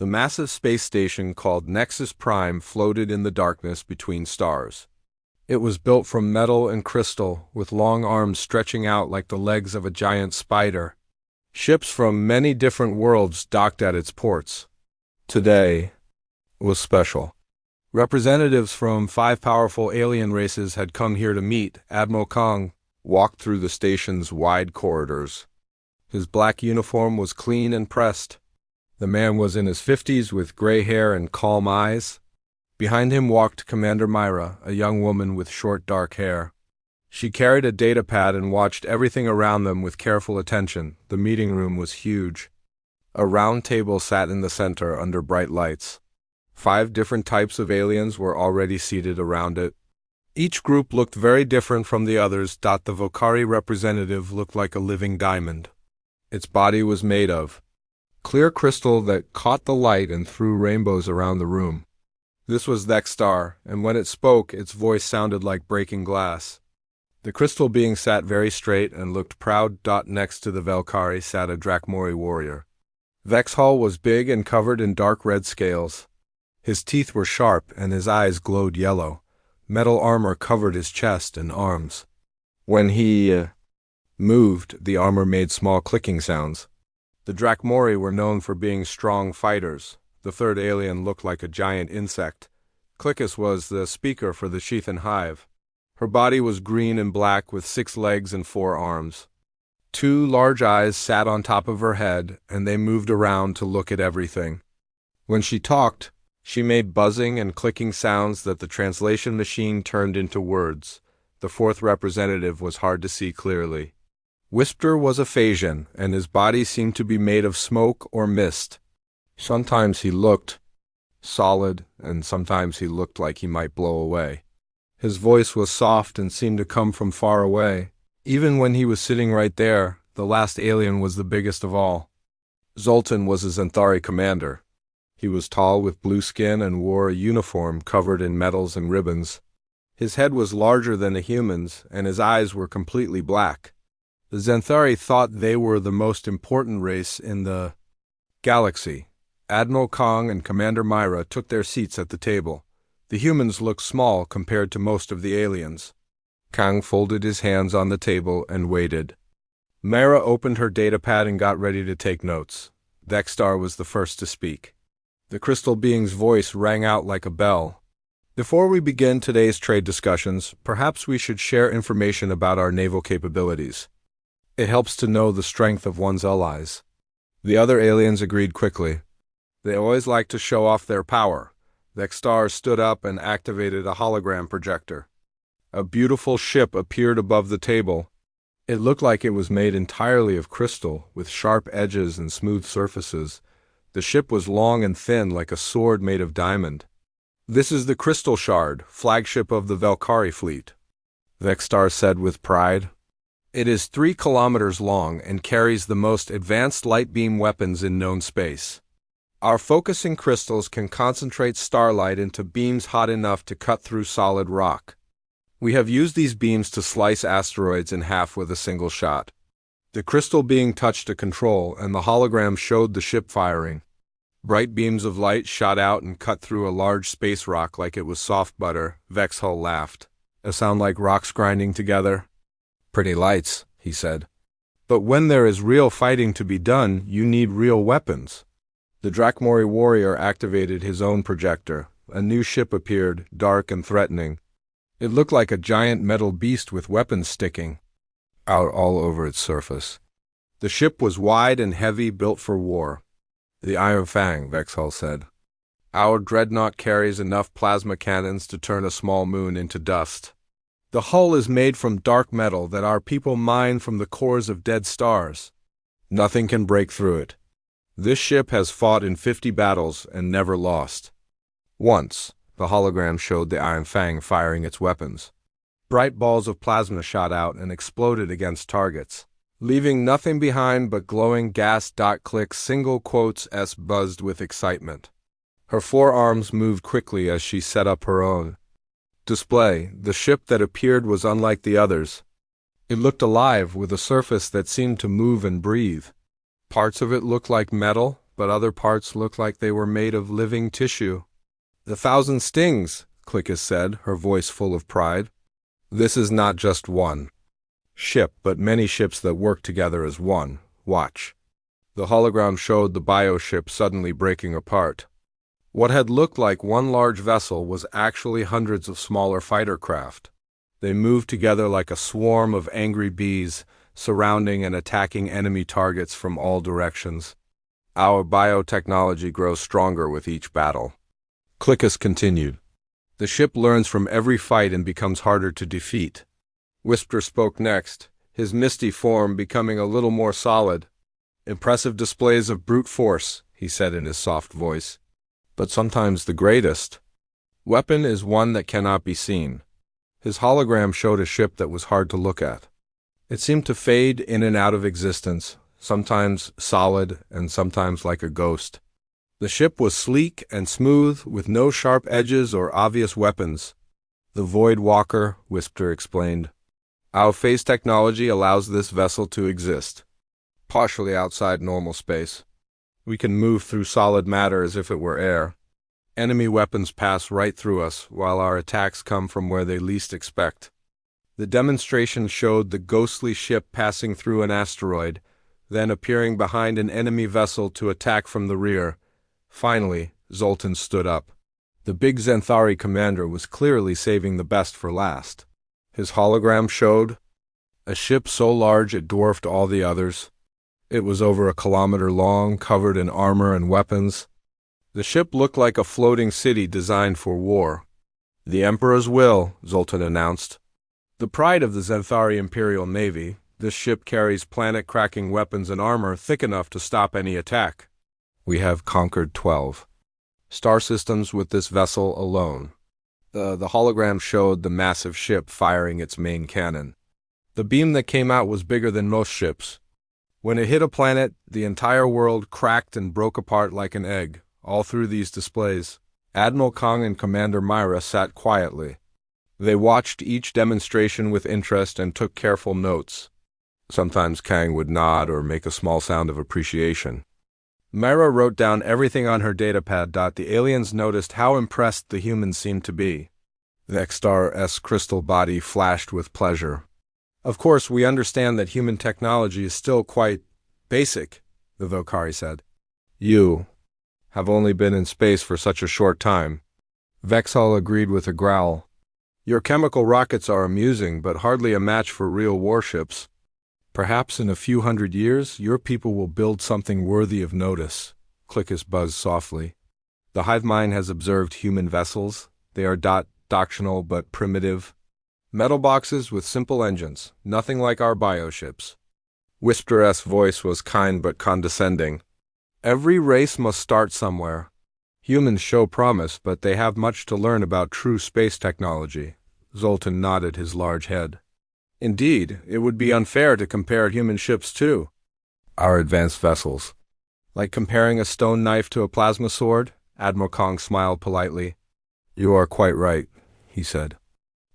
The massive space station called Nexus Prime floated in the darkness between stars. It was built from metal and crystal, with long arms stretching out like the legs of a giant spider. Ships from many different worlds docked at its ports. Today was special. Representatives from 5 powerful alien races had come here to meet. Admiral Kong walked through the station's wide corridors. His black uniform was clean and pressed. The man was in his 50s with gray hair and calm eyes. Behind him walked Commander Myra, a young woman with short dark hair. She carried a datapad and watched everything around them with careful attention. The meeting room was huge. A round table sat in the center under bright lights. 5 different types of aliens were already seated around it. Each group looked very different from the others. The Volcari representative looked like a living diamond. Its body was made of clear crystal that caught the light and threw rainbows around the room. This was Vexstar, and when it spoke, its voice sounded like breaking glass. The crystal being sat very straight and looked proud. Next to the Valkyrie sat a Drakmori warrior. Vexhall was big and covered in dark red scales. His teeth were sharp and his eyes glowed yellow. Metal armor covered his chest and arms. When he moved, the armor made small clicking sounds. The Drakmori were known for being strong fighters. The third alien looked like a giant insect. Clickus was the speaker for the Sheathen Hive. Her body was green and black with 6 legs and 4 arms. 2 large eyes sat on top of her head, and they moved around to look at everything. When she talked, she made buzzing and clicking sounds that the translation machine turned into words. The 4th representative was hard to see clearly. Whisper was a Phasian, and his body seemed to be made of smoke or mist. Sometimes he looked solid, and sometimes he looked like he might blow away. His voice was soft and seemed to come from far away. Even when he was sitting right there, the last alien was the biggest of all. Zoltan was a Xanthari commander. He was tall with blue skin and wore a uniform covered in medals and ribbons. His head was larger than a human's, and his eyes were completely black. The Xanthari thought they were the most important race in the galaxy. Admiral Kong and Commander Myra took their seats at the table. The humans looked small compared to most of the aliens. Kong folded his hands on the table and waited. Myra opened her datapad and got ready to take notes. Vexstar was the first to speak. The crystal being's voice rang out like a bell. Before we begin today's trade discussions, perhaps we should share information about our naval capabilities. It helps to know the strength of one's allies. The other aliens agreed quickly. They always like to show off their power. Vexstar stood up and activated a hologram projector. A beautiful ship appeared above the table. It looked like it was made entirely of crystal, with sharp edges and smooth surfaces. The ship was long and thin like a sword made of diamond. "This is the Crystal Shard, flagship of the Valkyrie fleet," Vexstar said with pride. "It is 3 kilometers long and carries the most advanced light beam weapons in known space. Our focusing crystals can concentrate starlight into beams hot enough to cut through solid rock. We have used these beams to slice asteroids in half with a single shot." The crystal being touched a control, and the hologram showed the ship firing. Bright beams of light shot out and cut through a large space rock like it was soft butter. Vexhull laughed. "A sound like rocks grinding together?" "Pretty lights," he said. "But when there is real fighting to be done, you need real weapons." The Drakmori warrior activated his own projector. A new ship appeared, dark and threatening. It looked like a giant metal beast with weapons sticking out all over its surface. The ship was wide and heavy, built for war. "The Iron Fang," Vexhull said. "Our dreadnought carries enough plasma cannons to turn a small moon into dust. The hull is made from dark metal that our people mine from the cores of dead stars. Nothing can break through it. This ship has fought in 50 battles and never lost." Once, the hologram showed the Iron Fang firing its weapons. Bright balls of plasma shot out and exploded against targets, leaving nothing behind but glowing gas. Click single quotes S buzzed with excitement. Her 4 arms moved quickly as she set up her own display. The ship that appeared was unlike the others. It looked alive, with a surface that seemed to move and breathe. Parts of it looked like metal, but other parts looked like they were made of living tissue. "The Thousand Stings," Clickus said, her voice full of pride. "This is not just one ship, but many ships that work together as one. Watch." The hologram showed the bioship suddenly breaking apart. What had looked like one large vessel was actually hundreds of smaller fighter craft. They moved together like a swarm of angry bees, surrounding and attacking enemy targets from all directions. "Our biotechnology grows stronger with each battle," Clickus continued. "The ship learns from every fight and becomes harder to defeat." Whisper spoke next, his misty form becoming a little more solid. "Impressive displays of brute force," he said in his soft voice. "But sometimes the greatest weapon is one that cannot be seen." His hologram showed a ship that was hard to look at. It seemed to fade in and out of existence, sometimes solid and sometimes like a ghost. The ship was sleek and smooth, with no sharp edges or obvious weapons. "The Void Walker," Whisper explained. "Our phase technology allows this vessel to exist partially outside normal space. We can move through solid matter as if it were air. Enemy weapons pass right through us, while our attacks come from where they least expect." The demonstration showed the ghostly ship passing through an asteroid, then appearing behind an enemy vessel to attack from the rear. Finally, Zoltan stood up. The big Xanthari commander was clearly saving the best for last. His hologram showed a ship so large it dwarfed all the others. It was over 1 kilometer long, covered in armor and weapons. The ship looked like a floating city designed for war. "The Emperor's will," Zoltan announced. "The pride of the Xanthari Imperial Navy, this ship carries planet-cracking weapons and armor thick enough to stop any attack. We have conquered 12 star systems with this vessel alone." The hologram showed the massive ship firing its main cannon. The beam that came out was bigger than most ships. When it hit a planet, the entire world cracked and broke apart like an egg. All through these displays, Admiral Kong and Commander Myra sat quietly. They watched each demonstration with interest and took careful notes. Sometimes Kang would nod or make a small sound of appreciation. Myra wrote down everything on her datapad. The aliens noticed how impressed the humans seemed to be. The X-Star's crystal body flashed with pleasure. "Of course, we understand that human technology is still quite basic," the Vokari said. "You have only been in space for such a short time." Vexal agreed with a growl. "Your chemical rockets are amusing, but hardly a match for real warships. Perhaps in a few hundred years, your people will build something worthy of notice." Clickus buzzed softly. "The hive mind has observed human vessels. They are doctrinal but primitive. Metal boxes with simple engines, nothing like our bioships." Whisper's voice was kind but condescending. "Every race must start somewhere. Humans show promise, but they have much to learn about true space technology." Zoltan nodded his large head. "Indeed, it would be unfair to compare human ships to our advanced vessels. Like comparing a stone knife to a plasma sword?" Admiral Kong smiled politely. "You are quite right," he said.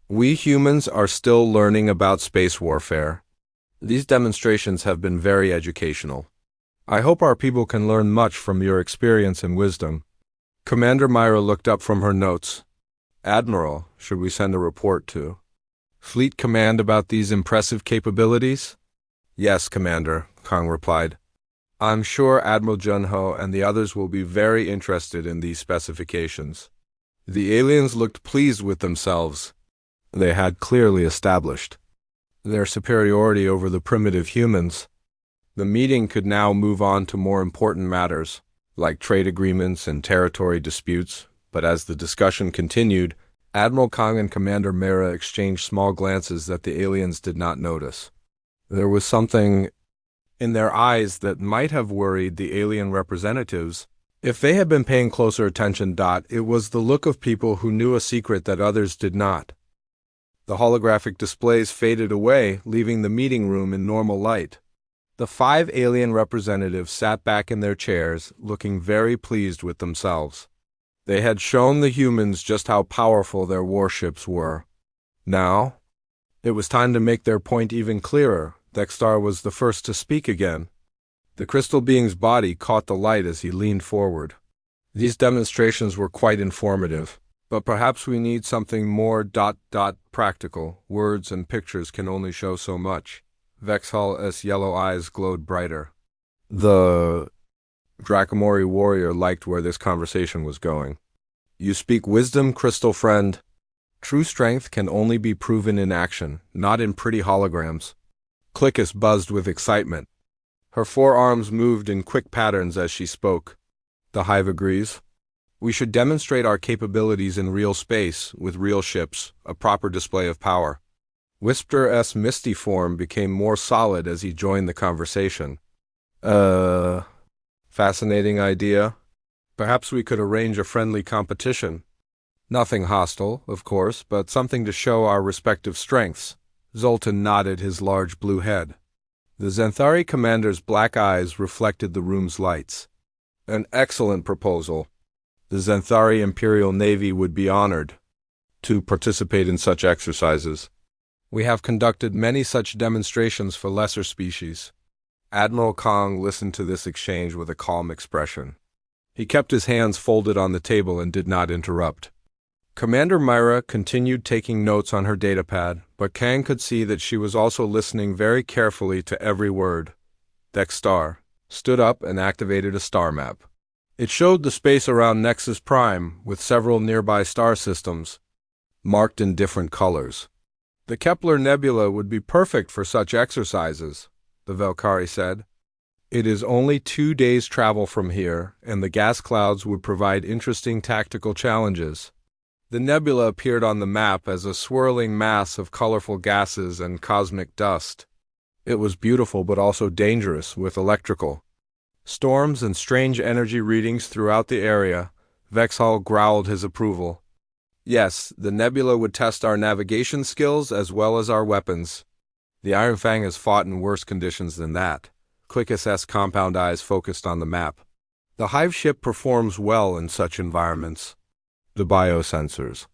"We humans are still learning about space warfare. These demonstrations have been very educational. I hope our people can learn much from your experience and wisdom." Commander Myra looked up from her notes. "Admiral, should we send a report to Fleet Command about these impressive capabilities?" "Yes, Commander," Kong replied. "I'm sure Admiral Junho and the others will be very interested in these specifications." The aliens looked pleased with themselves. They had clearly established their superiority over the primitive humans. The meeting could now move on to more important matters, like trade agreements and territory disputes, but as the discussion continued, Admiral Kong and Commander Mera exchanged small glances that the aliens did not notice. There was something in their eyes that might have worried the alien representatives if they had been paying closer attention. It was the look of people who knew a secret that others did not. The holographic displays faded away, leaving the meeting room in normal light. The 5 alien representatives sat back in their chairs, looking very pleased with themselves. They had shown the humans just how powerful their warships were. Now, it was time to make their point even clearer. Dextar was the first to speak again. The crystal being's body caught the light as he leaned forward. These demonstrations were quite informative, but perhaps we need something more practical. Words and pictures can only show so much. Vexhal's yellow eyes glowed brighter. The Drakomori warrior liked where this conversation was going. You speak wisdom, crystal friend. True strength can only be proven in action, not in pretty holograms. Clickus buzzed with excitement. Her forearms moved in quick patterns as she spoke. The hive agrees. We should demonstrate our capabilities in real space, with real ships, a proper display of power. Whisper's misty form became more solid as he joined the conversation. Fascinating idea. Perhaps we could arrange a friendly competition. Nothing hostile, of course, but something to show our respective strengths. Zoltan nodded his large blue head. The Xanthari commander's black eyes reflected the room's lights. An excellent proposal. The Xanthari Imperial Navy would be honored to participate in such exercises. We have conducted many such demonstrations for lesser species. Admiral Kong listened to this exchange with a calm expression. He kept his hands folded on the table and did not interrupt. Commander Myra continued taking notes on her datapad, but Kang could see that she was also listening very carefully to every word. Dexstar stood up and activated a star map. It showed the space around Nexus Prime, with several nearby star systems, marked in different colors. The Kepler Nebula would be perfect for such exercises, the Valkyrie said. It is only 2 days' travel from here, and the gas clouds would provide interesting tactical challenges. The nebula appeared on the map as a swirling mass of colorful gases and cosmic dust. It was beautiful but also dangerous, with electrical storms and strange energy readings throughout the area. Vexhal growled his approval. Yes, the nebula would test our navigation skills as well as our weapons. The Iron Fang has fought in worse conditions than that. Clickus's compound eyes focused on the map. The hive ship performs well in such environments. The biosensors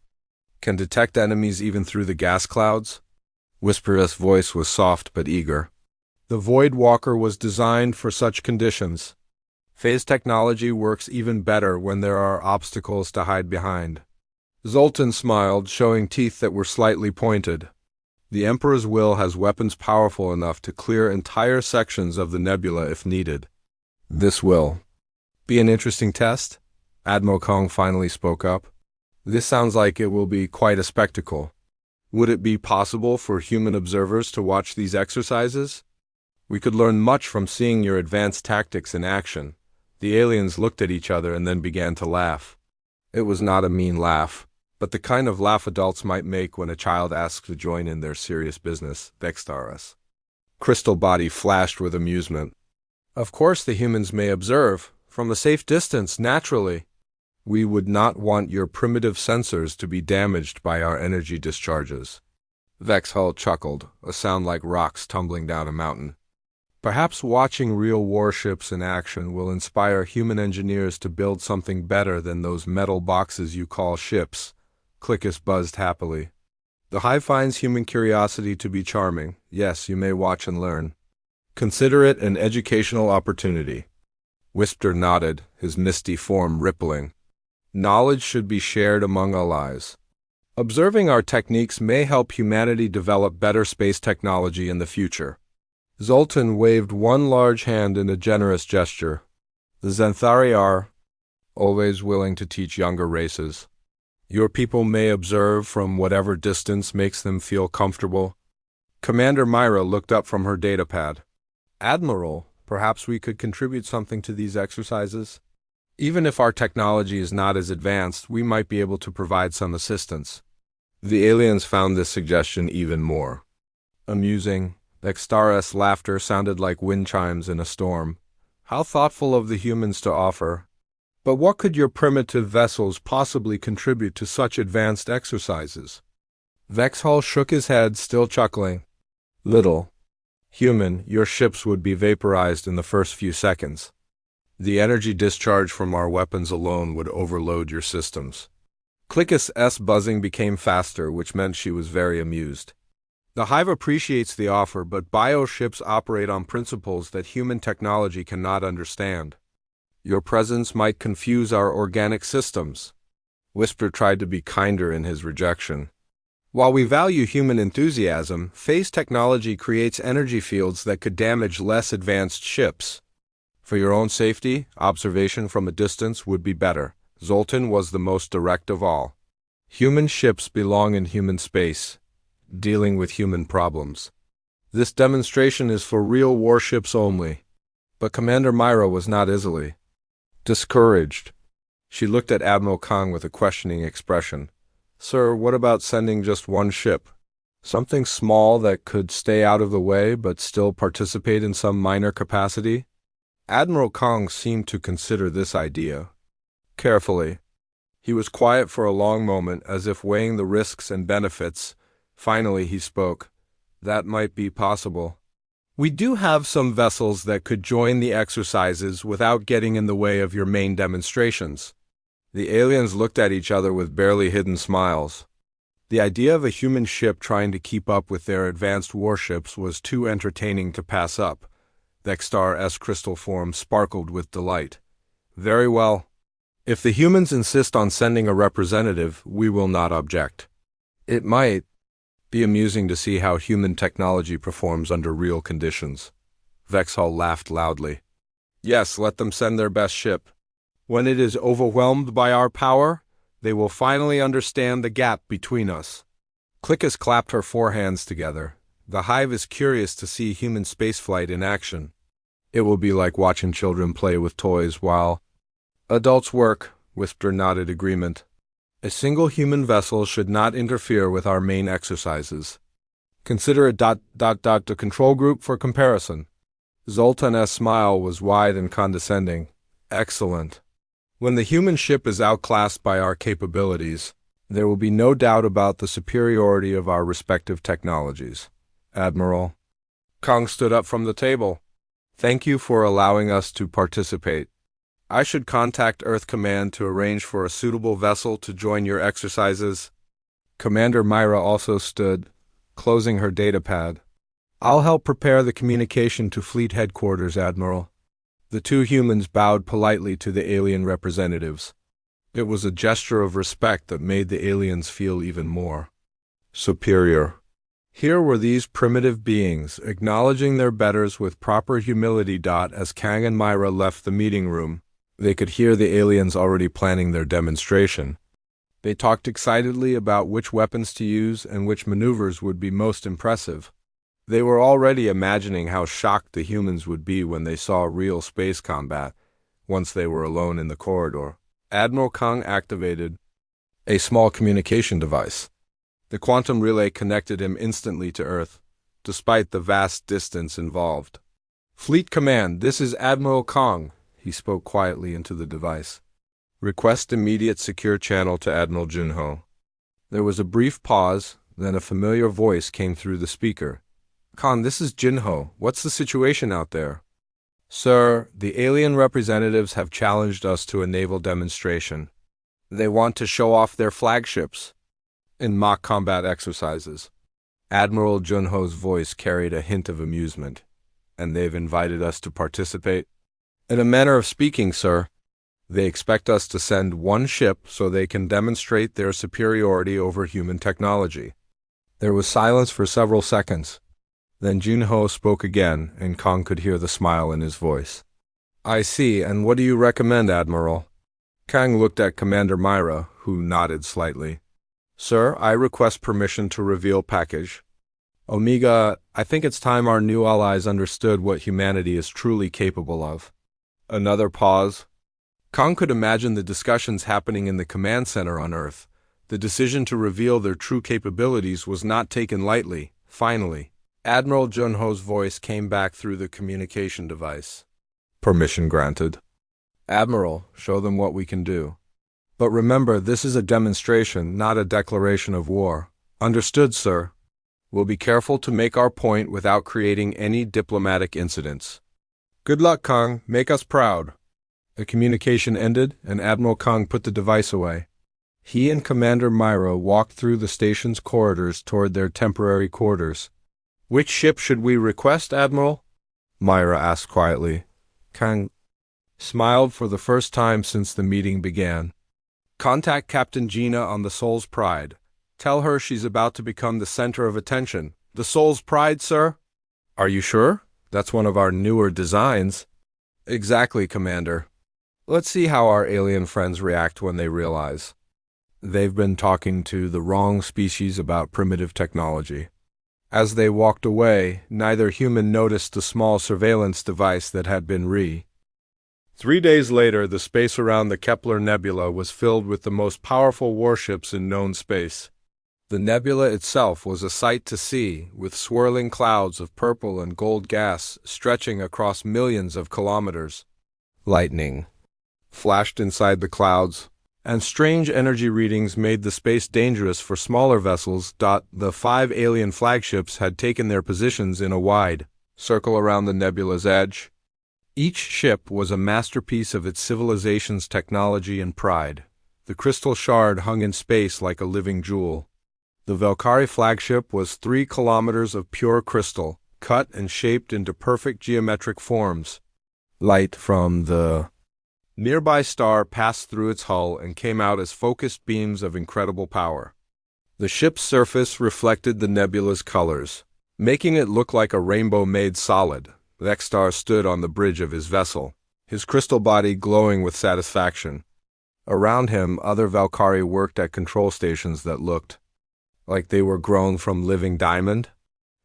can detect enemies even through the gas clouds. Whisper's voice was soft but eager. The Void Walker was designed for such conditions. Phase technology works even better when there are obstacles to hide behind. Zoltan smiled, showing teeth that were slightly pointed. The Emperor's will has weapons powerful enough to clear entire sections of the nebula if needed. This will be an interesting test. Admiral Kong finally spoke up. This sounds like it will be quite a spectacle. Would it be possible for human observers to watch these exercises? We could learn much from seeing your advanced tactics in action. The aliens looked at each other and then began to laugh. It was not a mean laugh, but the kind of laugh adults might make when a child asks to join in their serious business. Dextaris. Crystal body flashed with amusement. Of course the humans may observe, from a safe distance, naturally. We would not want your primitive sensors to be damaged by our energy discharges. Vexhal chuckled, a sound like rocks tumbling down a mountain. Perhaps watching real warships in action will inspire human engineers to build something better than those metal boxes you call ships. Clickus buzzed happily. The hive finds human curiosity to be charming. Yes, you may watch and learn. Consider it an educational opportunity. Whisper nodded, his misty form rippling. Knowledge should be shared among allies. Observing our techniques may help humanity develop better space technology in the future. Zoltan waved one large hand in a generous gesture. The Xanthari are always willing to teach younger races. Your people may observe from whatever distance makes them feel comfortable. Commander Myra looked up from her datapad. Admiral, perhaps we could contribute something to these exercises? Even if our technology is not as advanced, we might be able to provide some assistance. The aliens found this suggestion even more amusing. Dextaris' laughter sounded like wind chimes in a storm. How thoughtful of the humans to offer. But what could your primitive vessels possibly contribute to such advanced exercises? Vexhal shook his head, still chuckling. Little. Human, your ships would be vaporized in the first few seconds. The energy discharge from our weapons alone would overload your systems. Clickus's buzzing became faster, which meant she was very amused. The Hive appreciates the offer, but bioships operate on principles that human technology cannot understand. Your presence might confuse our organic systems. Whisper tried to be kinder in his rejection. While we value human enthusiasm, phase technology creates energy fields that could damage less advanced ships. For your own safety, observation from a distance would be better. Zoltan was the most direct of all. Human ships belong in human space, dealing with human problems. This demonstration is for real warships only. But Commander Myra was not easily discouraged. She looked at Admiral Kong with a questioning expression. Sir, what about sending just one ship? Something small that could stay out of the way but still participate in some minor capacity? Admiral Kong seemed to consider this idea carefully. He was quiet for a long moment, as if weighing the risks and benefits. Finally he spoke. That might be possible. We do have some vessels that could join the exercises without getting in the way of your main demonstrations. The aliens looked at each other with barely hidden smiles. The idea of a human ship trying to keep up with their advanced warships was too entertaining to pass up. Vextar's crystal form sparkled with delight. Very well. If the humans insist on sending a representative, we will not object. It might be amusing to see how human technology performs under real conditions. Vexhall laughed loudly. Yes, let them send their best ship. When it is overwhelmed by our power, they will finally understand the gap between us. Clickus clapped her forehands together. The Hive is curious to see human spaceflight in action. It will be like watching children play with toys while adults work, Whisper nodded agreement. A single human vessel should not interfere with our main exercises. Consider a control group for comparison. Zoltan's smile was wide and condescending. Excellent. When the human ship is outclassed by our capabilities, there will be no doubt about the superiority of our respective technologies. Admiral. Kong stood up from the table. Thank you for allowing us to participate. I should contact Earth Command to arrange for a suitable vessel to join your exercises. Commander Myra also stood, closing her datapad. I'll help prepare the communication to Fleet Headquarters, Admiral. The two humans bowed politely to the alien representatives. It was a gesture of respect that made the aliens feel even more superior. Here were these primitive beings, acknowledging their betters with proper humility. As Kang and Myra left the meeting room, they could hear the aliens already planning their demonstration. They talked excitedly about which weapons to use and which maneuvers would be most impressive. They were already imagining how shocked the humans would be when they saw real space combat, once they were alone in the corridor. Admiral Kong activated a small communication device. The quantum relay connected him instantly to Earth, despite the vast distance involved. Fleet Command, this is Admiral Kong, he spoke quietly into the device. Request immediate secure channel to Admiral Junho. There was a brief pause, then a familiar voice came through the speaker. Khan, this is Junho. What's the situation out there? Sir, the alien representatives have challenged us to a naval demonstration. They want to show off their flagships in mock combat exercises. Admiral Junho's voice carried a hint of amusement. And they've invited us to participate? In a manner of speaking, sir. They expect us to send one ship so they can demonstrate their superiority over human technology. There was silence for several seconds. Then Junho spoke again, and Kong could hear the smile in his voice. I see, and what do you recommend, Admiral? Kang looked at Commander Myra, who nodded slightly. Sir, I request permission to reveal package. Omega, I think it's time our new allies understood what humanity is truly capable of. Another pause. Kong could imagine the discussions happening in the command center on Earth. The decision to reveal their true capabilities was not taken lightly. Finally, Admiral Junho's voice came back through the communication device. Permission granted. Admiral, show them what we can do. But remember, this is a demonstration, not a declaration of war. Understood, sir. We'll be careful to make our point without creating any diplomatic incidents. Good luck, Kong. Make us proud. The communication ended, and Admiral Kong put the device away. He and Commander Myra walked through the station's corridors toward their temporary quarters. "Which ship should we request, Admiral?" Myra asked quietly. Kang smiled for the first time since the meeting began. "Contact Captain Gina on the Soul's Pride. Tell her she's about to become the center of attention." "The Soul's Pride, sir?" "Are you sure? That's one of our newer designs." "Exactly, Commander. Let's see how our alien friends react when they realize they've been talking to the wrong species about primitive technology." As they walked away, neither human noticed the small surveillance device that had been 3 days later, the space around the Kepler Nebula was filled with the most powerful warships in known space. The nebula itself was a sight to see, with swirling clouds of purple and gold gas stretching across millions of kilometers. Lightning flashed inside the clouds, and strange energy readings made the space dangerous for smaller vessels. The 5 alien flagships had taken their positions in a wide circle around the nebula's edge. Each ship was a masterpiece of its civilization's technology and pride. The crystal shard hung in space like a living jewel. The Valkyrie flagship was 3 kilometers of pure crystal, cut and shaped into perfect geometric forms. Light from the nearby star passed through its hull and came out as focused beams of incredible power. The ship's surface reflected the nebula's colors, making it look like a rainbow made solid. Vextar stood on the bridge of his vessel, his crystal body glowing with satisfaction. Around him, other Valkyrie worked at control stations that looked like they were grown from living diamond.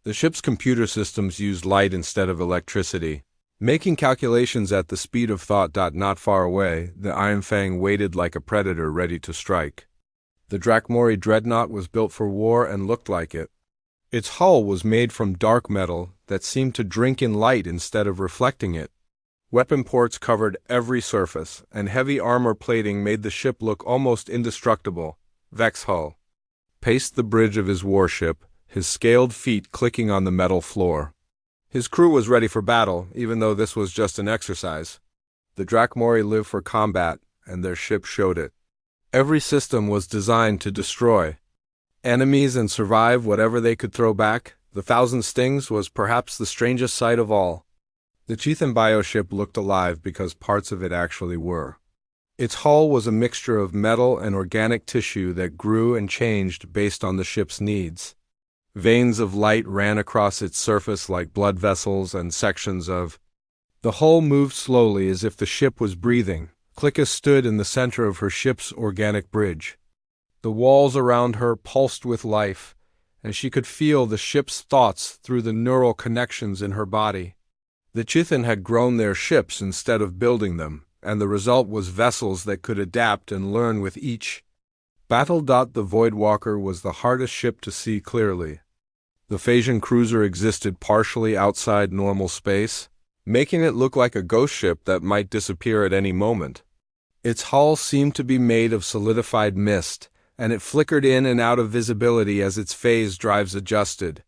The ship's computer systems used light instead of electricity, making calculations at the speed of thought. Not far away, the Iron Fang waited like a predator ready to strike. The Drakmori dreadnought was built for war and looked like it. Its hull was made from dark metal that seemed to drink in light instead of reflecting it. Weapon ports covered every surface, and heavy armor plating made the ship look almost indestructible. Vex Hull paced the bridge of his warship, his scaled feet clicking on the metal floor. His crew was ready for battle, even though this was just an exercise. The Drakmori live for combat, and their ship showed it. Every system was designed to destroy enemies and survive whatever they could throw back. The Thousand Stings was perhaps the strangest sight of all. The Chieftain bioship looked alive because parts of it actually were. Its hull was a mixture of metal and organic tissue that grew and changed based on the ship's needs. Veins of light ran across its surface like blood vessels, and sections of the hull moved slowly as if the ship was breathing. Clicka stood in the center of her ship's organic bridge. The walls around her pulsed with life, and she could feel the ship's thoughts through the neural connections in her body. The Chithan had grown their ships instead of building them, and the result was vessels that could adapt and learn with each battle. The Voidwalker was the hardest ship to see clearly. The Phasian cruiser existed partially outside normal space, making it look like a ghost ship that might disappear at any moment. Its hull seemed to be made of solidified mist, and it flickered in and out of visibility as its phase drives adjusted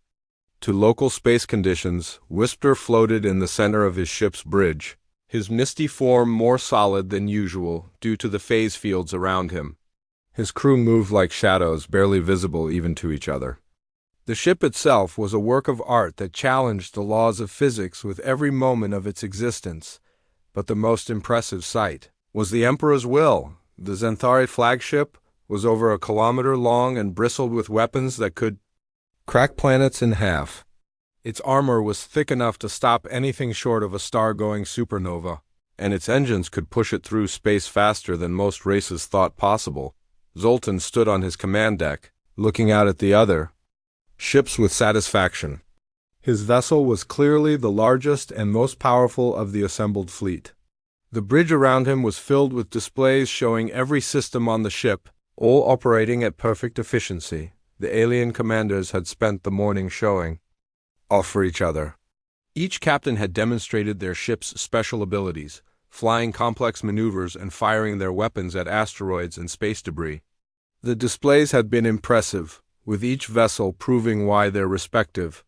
to local space conditions. Whisper floated in the center of his ship's bridge, his misty form more solid than usual due to the phase fields around him. His crew moved like shadows, barely visible even to each other. The ship itself was a work of art that challenged the laws of physics with every moment of its existence, but the most impressive sight was the Emperor's will. The Zenthari flagship was over 1 kilometer long and bristled with weapons that could crack planets in half. Its armor was thick enough to stop anything short of a star-going supernova, and its engines could push it through space faster than most races thought possible. Zoltan stood on his command deck, looking out at the other ships with satisfaction. His vessel was clearly the largest and most powerful of the assembled fleet. The bridge around him was filled with displays showing every system on the ship, all operating at perfect efficiency. The alien commanders had spent the morning showing off for each other. Each captain had demonstrated their ship's special abilities, flying complex maneuvers and firing their weapons at asteroids and space debris. The displays had been impressive, with each vessel proving why their respective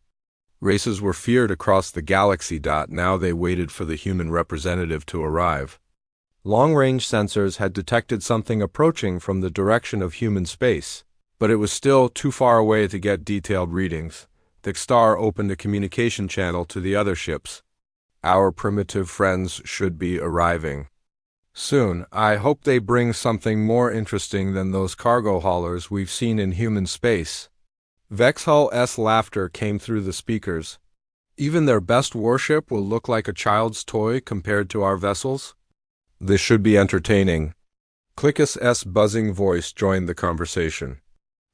races were feared across the galaxy. Now they waited for the human representative to arrive. Long-range sensors had detected something approaching from the direction of human space, but it was still too far away to get detailed readings. The star opened a communication channel to the other ships. Our primitive friends should be arriving soon. I hope they bring something more interesting than those cargo haulers we've seen in human space. Vexhal's laughter came through the speakers. Even their best warship will look like a child's toy compared to our vessels. This should be entertaining. Clickus's buzzing voice joined the conversation.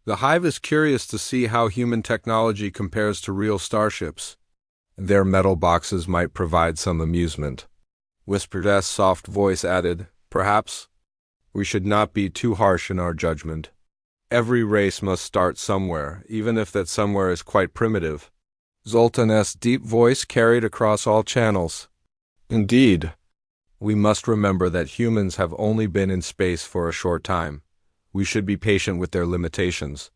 The Hive is curious to see how human technology compares to real starships. Their metal boxes might provide some amusement. Whispered's soft voice added, perhaps. We should not be too harsh in our judgment. Every race must start somewhere, even if that somewhere is quite primitive. Zoltan's deep voice carried across all channels. Indeed. We must remember that humans have only been in space for a short time. We should be patient with their limitations.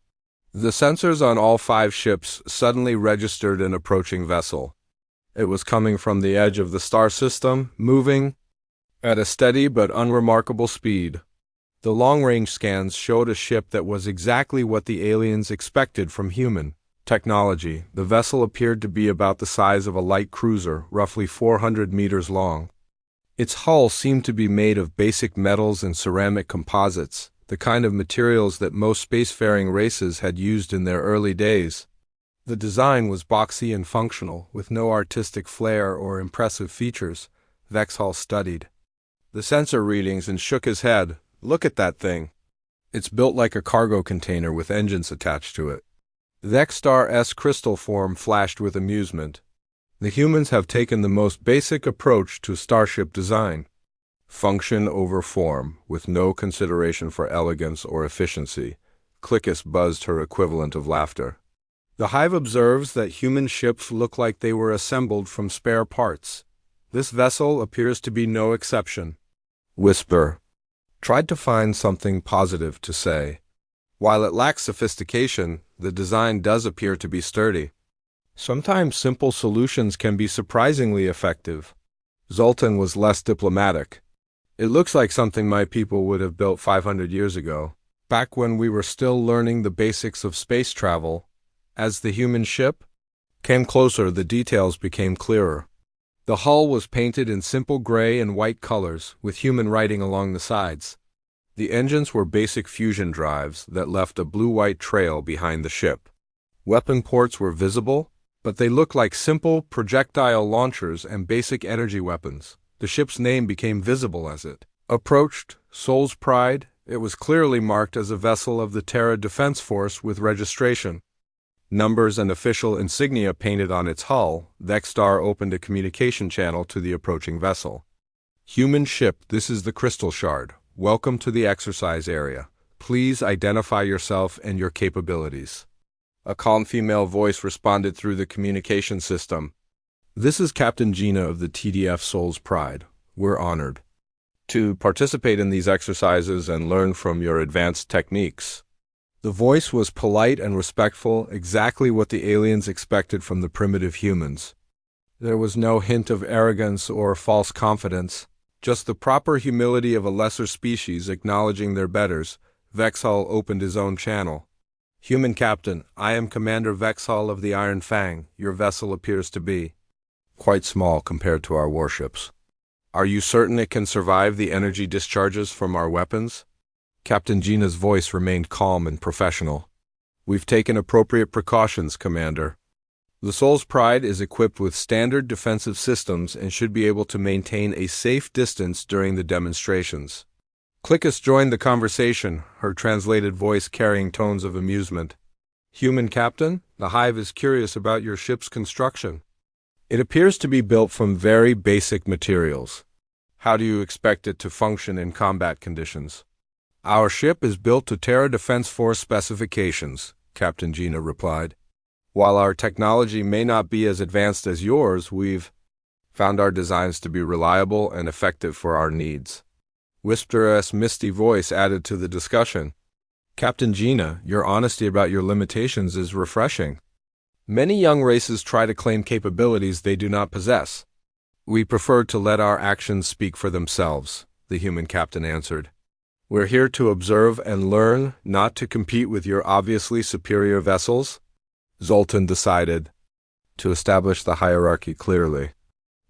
The sensors on all 5 ships suddenly registered an approaching vessel. It was coming from the edge of the star system, moving at a steady but unremarkable speed. The long-range scans showed a ship that was exactly what the aliens expected from human technology. The vessel appeared to be about the size of a light cruiser, roughly 400 meters long. Its hull seemed to be made of basic metals and ceramic composites, the kind of materials that most spacefaring races had used in their early days. The design was boxy and functional, with no artistic flair or impressive features. Vexhal studied the sensor readings and shook his head. Look at that thing. It's built like a cargo container with engines attached to it. Vexstar's crystal form flashed with amusement. The humans have taken the most basic approach to starship design. Function over form, with no consideration for elegance or efficiency. Clickus buzzed her equivalent of laughter. The Hive observes that human ships look like they were assembled from spare parts. This vessel appears to be no exception. Whisper tried to find something positive to say. While it lacks sophistication, the design does appear to be sturdy. Sometimes simple solutions can be surprisingly effective. Zoltan was less diplomatic. It looks like something my people would have built 500 years ago, back when we were still learning the basics of space travel. As the human ship came closer, the details became clearer. The hull was painted in simple gray and white colors, with human writing along the sides. The engines were basic fusion drives that left a blue-white trail behind the ship. Weapon ports were visible, but they looked like simple projectile launchers and basic energy weapons. The ship's name became visible as it approached. Soul's Pride. It was clearly marked as a vessel of the Terra Defense Force with registration. Numbers and official insignia painted on its hull. Vexstar opened a communication channel to the approaching vessel. Human ship, this is the Crystal Shard. Welcome to the exercise area. Please identify yourself and your capabilities. A calm female voice responded through the communication system. This is Captain Gina of the TDF Soul's Pride. We're honored to participate in these exercises and learn from your advanced techniques. The voice was polite and respectful, exactly what the aliens expected from the primitive humans. There was no hint of arrogance or false confidence, just the proper humility of a lesser species acknowledging their betters. Vexhal opened his own channel. Human Captain, I am Commander Vexhal of the Iron Fang. Your vessel appears to be quite small compared to our warships. Are you certain it can survive the energy discharges from our weapons? Captain Gina's voice remained calm and professional. We've taken appropriate precautions, Commander. The Soul's Pride is equipped with standard defensive systems and should be able to maintain a safe distance during the demonstrations. Clickus joined the conversation, her translated voice carrying tones of amusement. Human Captain, the Hive is curious about your ship's construction. It appears to be built from very basic materials. How do you expect it to function in combat conditions? Our ship is built to Terra Defense Force specifications, Captain Gina replied. While our technology may not be as advanced as yours, we've found our designs to be reliable and effective for our needs. Whisper's misty voice added to the discussion. Captain Gina, your honesty about your limitations is refreshing. Many young races try to claim capabilities they do not possess. We prefer to let our actions speak for themselves. the human captain answered. "We're here to observe and learn, not to compete with your obviously superior vessels." Zoltan decided to establish the hierarchy clearly.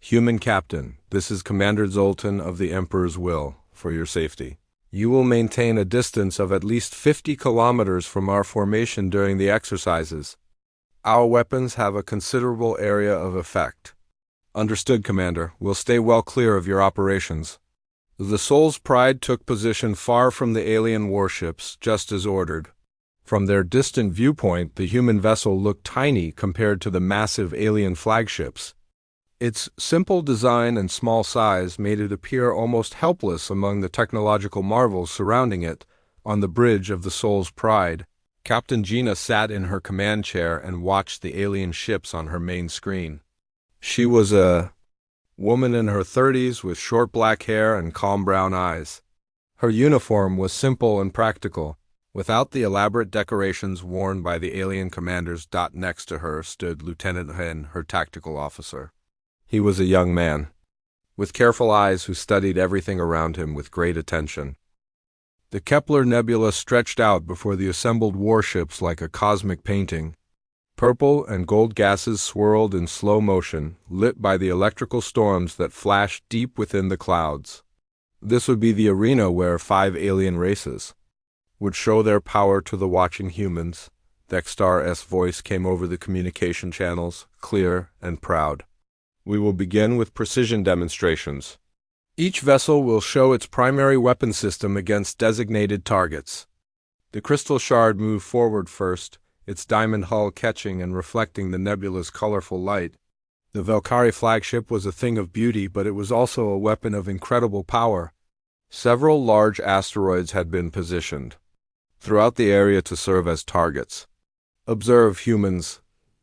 "Human captain, this is Commander Zoltan of the Emperor's will, for your safety. You will maintain a distance of at least 50 kilometers from our formation during the exercises. Our weapons have a considerable area of effect." "Understood, Commander. We'll stay well clear of your operations." The Soul's Pride took position far from the alien warships, just as ordered. From their distant viewpoint, the human vessel looked tiny compared to the massive alien flagships. Its simple design and small size made it appear almost helpless among the technological marvels surrounding it. On the bridge of the Soul's Pride, Captain Gina sat in her command chair and watched the alien ships on her main screen. She was a woman in her 30s with short black hair and calm brown eyes. Her uniform was simple and practical, without the elaborate decorations worn by the alien commanders. Next to her stood Lieutenant Hen, her tactical officer. He was a young man, with careful eyes who studied everything around him with great attention. The Kepler Nebula stretched out before the assembled warships like a cosmic painting. Purple and gold gases swirled in slow motion, lit by the electrical storms that flashed deep within the clouds. This would be the arena where 5 alien races would show their power to the watching humans. Dextar's voice came over the communication channels, clear and proud. "We will begin with precision demonstrations. Each vessel will show its primary weapon system against designated targets." The crystal shard moved forward first, its diamond hull catching and reflecting the nebula's colorful light. The Valkyrie flagship was a thing of beauty, but it was also a weapon of incredible power. Several large asteroids had been positioned throughout the area to serve as targets. "Observe, humans,"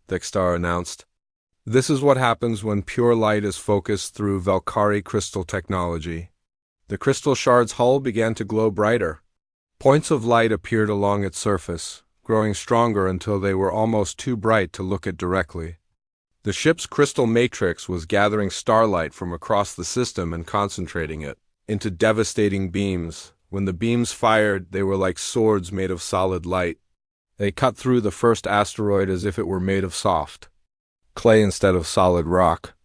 Dextar announced. "This is what happens when pure light is focused through Valkyrie crystal technology." The crystal shard's hull began to glow brighter. Points of light appeared along its surface, growing stronger until they were almost too bright to look at directly. The ship's crystal matrix was gathering starlight from across the system and concentrating it into devastating beams. When the beams fired, they were like swords made of solid light. They cut through the first asteroid as if it were made of soft clay instead of solid rock.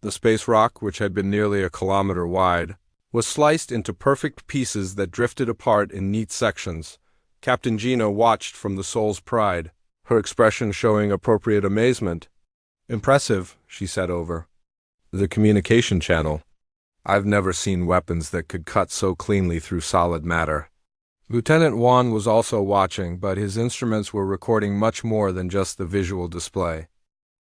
The space rock, which had been nearly a kilometer wide, was sliced into perfect pieces that drifted apart in neat sections. Captain Gina watched from the Soul's Pride, her expression showing appropriate amazement. "Impressive," she said over the communication channel. "I've never seen weapons that could cut so cleanly through solid matter." Lieutenant Wan was also watching, but his instruments were recording much more than just the visual display.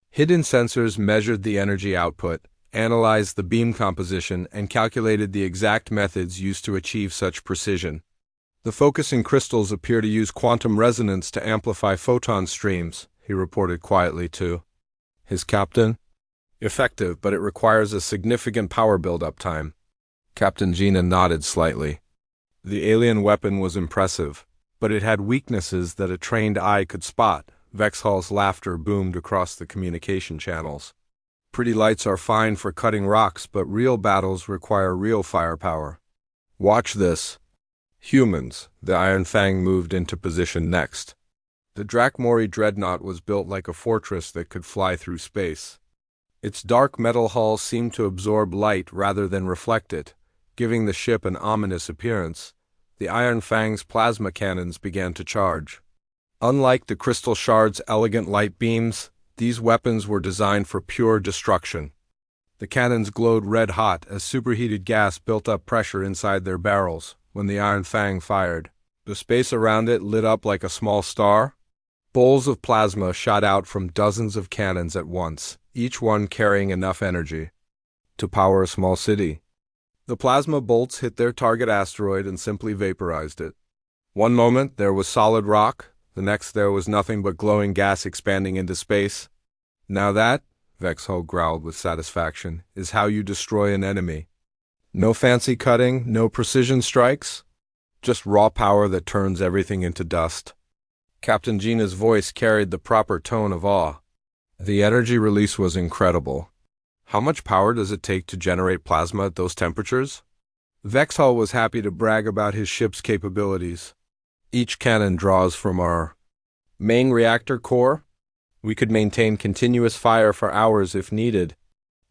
Hidden sensors measured the energy output, analyzed the beam composition, and calculated the exact methods used to achieve such precision. "The focusing crystals appear to use quantum resonance to amplify photon streams," he reported quietly to his captain. "Effective, but it requires a significant power build-up time." Captain Gina nodded slightly. The alien weapon was impressive, but it had weaknesses that a trained eye could spot. Vexhal's laughter boomed across the communication channels. "Pretty lights are fine for cutting rocks, but real battles require real firepower. Watch this." Humans, the Iron Fang moved into position next. The Drakmori dreadnought was built like a fortress that could fly through space. Its dark metal hull seemed to absorb light rather than reflect it, giving the ship an ominous appearance. The Iron Fang's plasma cannons began to charge. Unlike the crystal shard's elegant light beams, these weapons were designed for pure destruction. The cannons glowed red-hot as superheated gas built up pressure inside their barrels. When the Iron Fang fired, the space around it lit up like a small star. Bowls of plasma shot out from dozens of cannons at once, each one carrying enough energy to power a small city. The plasma bolts hit their target asteroid and simply vaporized it. One moment there was solid rock, the next there was nothing but glowing gas expanding into space. "Now that," Vexhall growled with satisfaction, "is how you destroy an enemy. No fancy cutting, no precision strikes, just raw power that turns everything into dust." Captain Gina's voice carried the proper tone of awe. The energy release was incredible. "How much power does it take to generate plasma at those temperatures?" Vexhall was happy to brag about his ship's capabilities. Each cannon draws from our main reactor core. We could maintain continuous fire for hours if needed.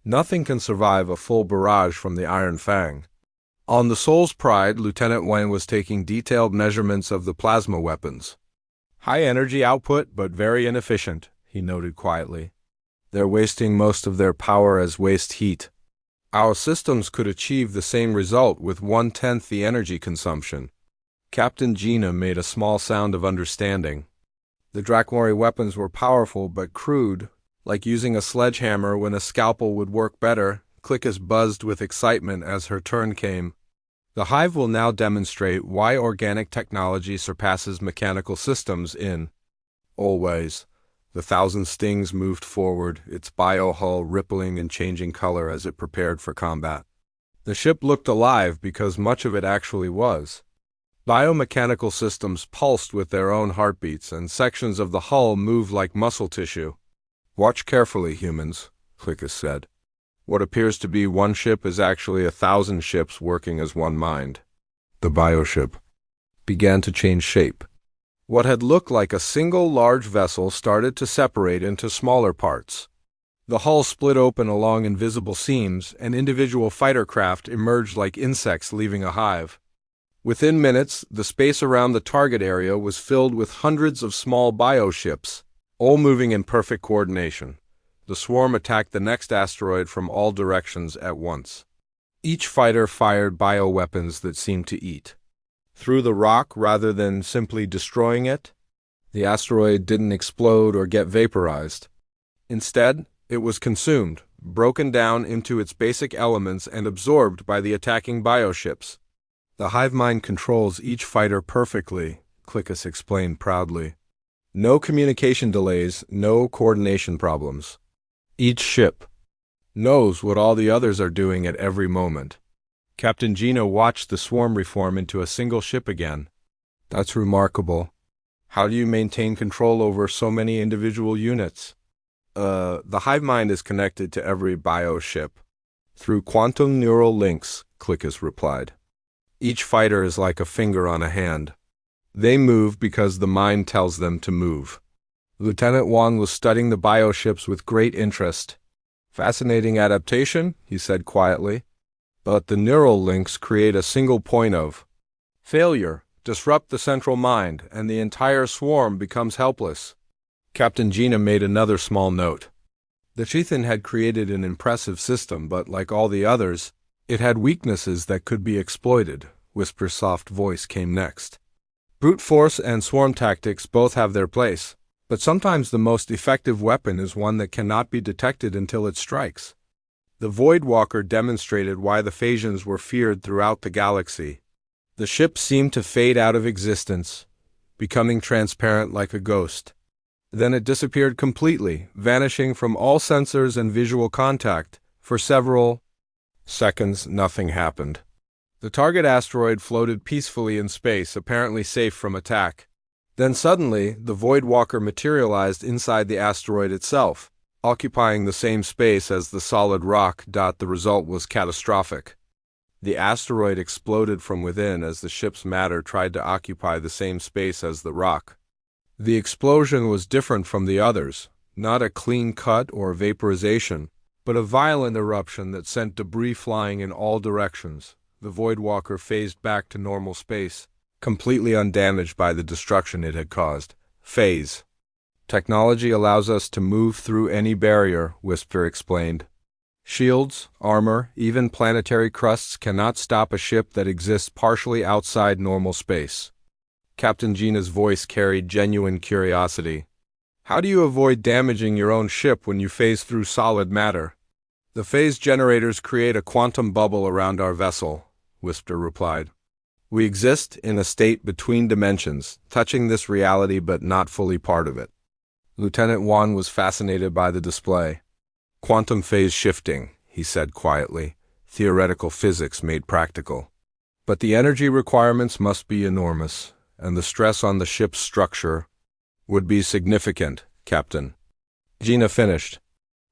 Nothing can survive a full barrage from the Iron Fang. On the Soul's Pride, Lieutenant Wang was taking detailed measurements of the plasma weapons. High energy output, but very inefficient, he noted quietly. They're wasting most of their power as waste heat. Our systems could achieve the same result with 1/10 the energy consumption. Captain Gina made a small sound of understanding. The Drakmori weapons were powerful but crude, like using a sledgehammer when a scalpel would work better. Clickus buzzed with excitement as her turn came. The Hive will now demonstrate why organic technology surpasses mechanical systems in always. The Thousand Stings moved forward, its biohull rippling and changing color as it prepared for combat. The ship looked alive because much of it actually was. Biomechanical systems pulsed with their own heartbeats, and sections of the hull moved like muscle tissue. Watch carefully, humans, Clickus said. What appears to be one ship is actually 1,000 ships working as one mind. The bioship began to change shape. What had looked like a single large vessel started to separate into smaller parts. The hull split open along invisible seams, and individual fighter craft emerged like insects leaving a hive. Within minutes, the space around the target area was filled with hundreds of small bioships, all moving in perfect coordination. The swarm attacked the next asteroid from all directions at once. Each fighter fired bioweapons that seemed to eat through the rock rather than simply destroying it. The asteroid didn't explode or get vaporized. Instead, it was consumed, broken down into its basic elements and absorbed by the attacking bioships. The hive mind controls each fighter perfectly, Clickus explained proudly. No communication delays, no coordination problems. Each ship knows what all the others are doing at every moment. Captain Gina watched the swarm reform into a single ship again. That's remarkable. How do you maintain control over so many individual units? The hive mind is connected to every bioship through quantum neural links, Clickus replied. Each fighter is like a finger on a hand. They move because the mind tells them to move. Lieutenant Wang was studying the bioships with great interest. Fascinating adaptation, he said quietly. But the neural links create a single point of failure, disrupt the central mind, and the entire swarm becomes helpless. Captain Gina made another small note. The Chithan had created an impressive system, but like all the others, it had weaknesses that could be exploited. Whisper's soft voice came next. Brute force and swarm tactics both have their place, but sometimes the most effective weapon is one that cannot be detected until it strikes. The Voidwalker demonstrated why the Phasians were feared throughout the galaxy. The ship seemed to fade out of existence, becoming transparent like a ghost. Then it disappeared completely, vanishing from all sensors and visual contact. For several seconds, nothing happened. The target asteroid floated peacefully in space, apparently safe from attack. Then suddenly, the Voidwalker materialized inside the asteroid itself, occupying the same space as the solid rock. The result was catastrophic. The asteroid exploded from within as the ship's matter tried to occupy the same space as the rock. The explosion was different from the others, not a clean cut or vaporization, but a violent eruption that sent debris flying in all directions. The Voidwalker phased back to normal space, completely undamaged by the destruction it had caused. Phase. Technology allows us to move through any barrier, Whisper explained. Shields, armor, even planetary crusts cannot stop a ship that exists partially outside normal space. Captain Gina's voice carried genuine curiosity. How do you avoid damaging your own ship when you phase through solid matter? The phase generators create a quantum bubble around our vessel, Whisper replied. We exist in a state between dimensions, touching this reality but not fully part of it. Lieutenant Wan was fascinated by the display. Quantum phase shifting, he said quietly, theoretical physics made practical. But the energy requirements must be enormous, and the stress on the ship's structure would be significant, Captain. Gina finished.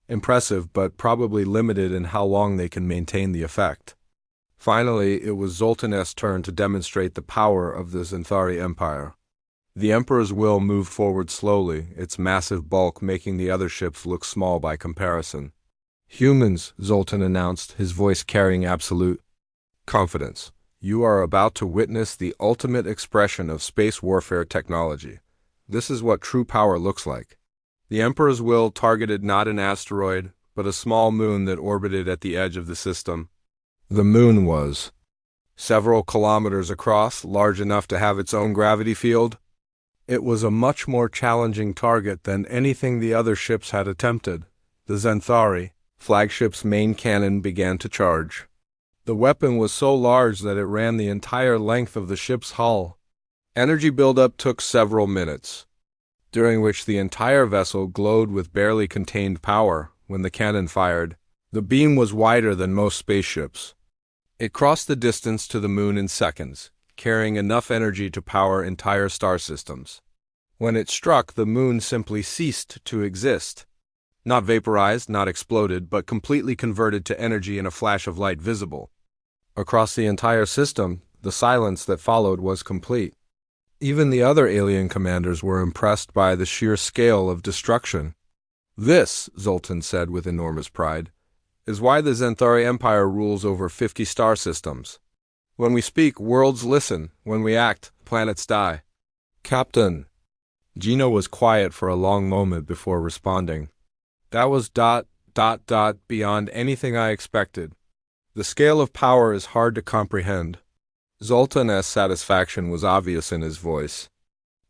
Impressive, but probably limited in how long they can maintain the effect. Finally, it was Zoltan's turn to demonstrate the power of the Xanthari Empire. The Emperor's will moved forward slowly, its massive bulk making the other ships look small by comparison. "Humans," Zoltan announced, his voice carrying absolute confidence. "You are about to witness the ultimate expression of space warfare technology. This is what true power looks like." The Emperor's will targeted not an asteroid, but a small moon that orbited at the edge of the system. The moon was several kilometers across, large enough to have its own gravity field. It was a much more challenging target than anything the other ships had attempted. The Xanthari flagship's main cannon began to charge. The weapon was so large that it ran the entire length of the ship's hull. Energy buildup took several minutes, during which the entire vessel glowed with barely contained power. When the cannon fired, the beam was wider than most spaceships. It crossed the distance to the moon in seconds, carrying enough energy to power entire star systems. When it struck, the moon simply ceased to exist. Not vaporized, not exploded, but completely converted to energy in a flash of light visible. Across the entire system, the silence that followed was complete. Even the other alien commanders were impressed by the sheer scale of destruction. "This," Zoltan said with enormous pride, "is why the Xanthari Empire rules over 50 star systems. When we speak, worlds listen. When we act, planets die." "Captain." Gina was quiet for a long moment before responding. "That was beyond anything I expected. The scale of power is hard to comprehend." Zoltan's satisfaction was obvious in his voice.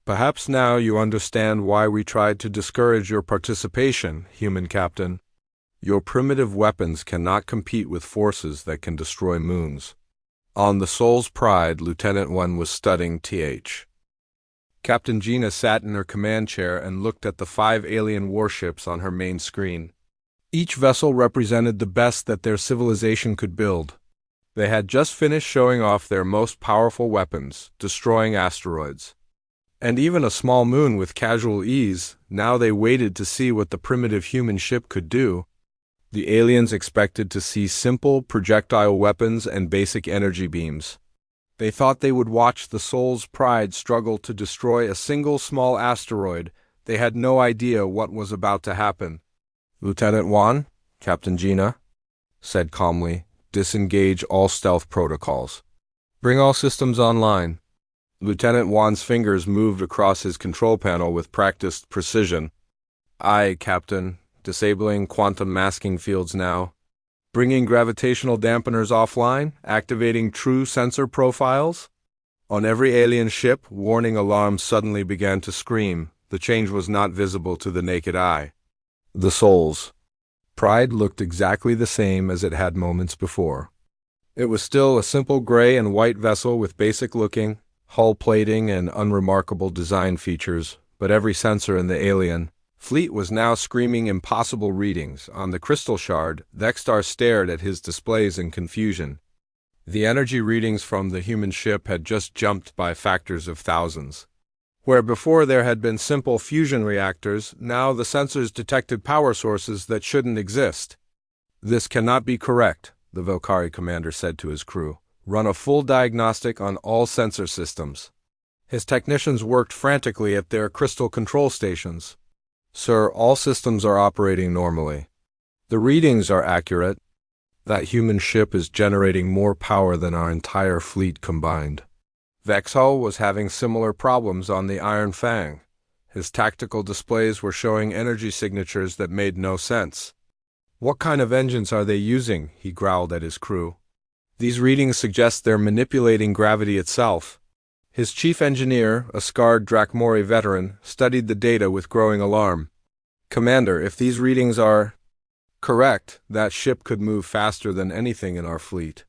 "Perhaps now you understand why we tried to discourage your participation, human captain. Your primitive weapons cannot compete with forces that can destroy moons." On the Soul's Pride, Lieutenant 1 was studying Th. Captain Gina sat in her command chair and looked at the 5 alien warships on her main screen. Each vessel represented the best that their civilization could build. They had just finished showing off their most powerful weapons, destroying asteroids, and even a small moon with casual ease. Now they waited to see what the primitive human ship could do. The aliens expected to see simple projectile weapons and basic energy beams. They thought they would watch the Soul's Pride struggle to destroy a single small asteroid. They had no idea what was about to happen. "Lieutenant 1, Captain Gina said calmly, "disengage all stealth protocols. Bring all systems online." Lieutenant Wan's fingers moved across his control panel with practiced precision. "Aye, Captain. Disabling quantum masking fields now. Bringing gravitational dampeners offline, activating true sensor profiles." On every alien ship, warning alarms suddenly began to scream. The change was not visible to the naked eye. The Soul's Pride looked exactly the same as it had moments before. It was still a simple gray and white vessel with basic-looking hull plating and unremarkable design features, but every sensor in the alien fleet was now screaming impossible readings. On the crystal shard, Vextar stared at his displays in confusion. The energy readings from the human ship had just jumped by factors of thousands. Where before there had been simple fusion reactors, now the sensors detected power sources that shouldn't exist. "This cannot be correct," the Valkyrie commander said to his crew. "Run a full diagnostic on all sensor systems." His technicians worked frantically at their crystal control stations. "Sir, all systems are operating normally. The readings are accurate. That human ship is generating more power than our entire fleet combined." Vexhull was having similar problems on the Iron Fang. His tactical displays were showing energy signatures that made no sense. "What kind of engines are they using?" he growled at his crew. "These readings suggest they're manipulating gravity itself." His chief engineer, a scarred Drakmori veteran, studied the data with growing alarm. "Commander, if these readings are correct, that ship could move faster than anything in our fleet.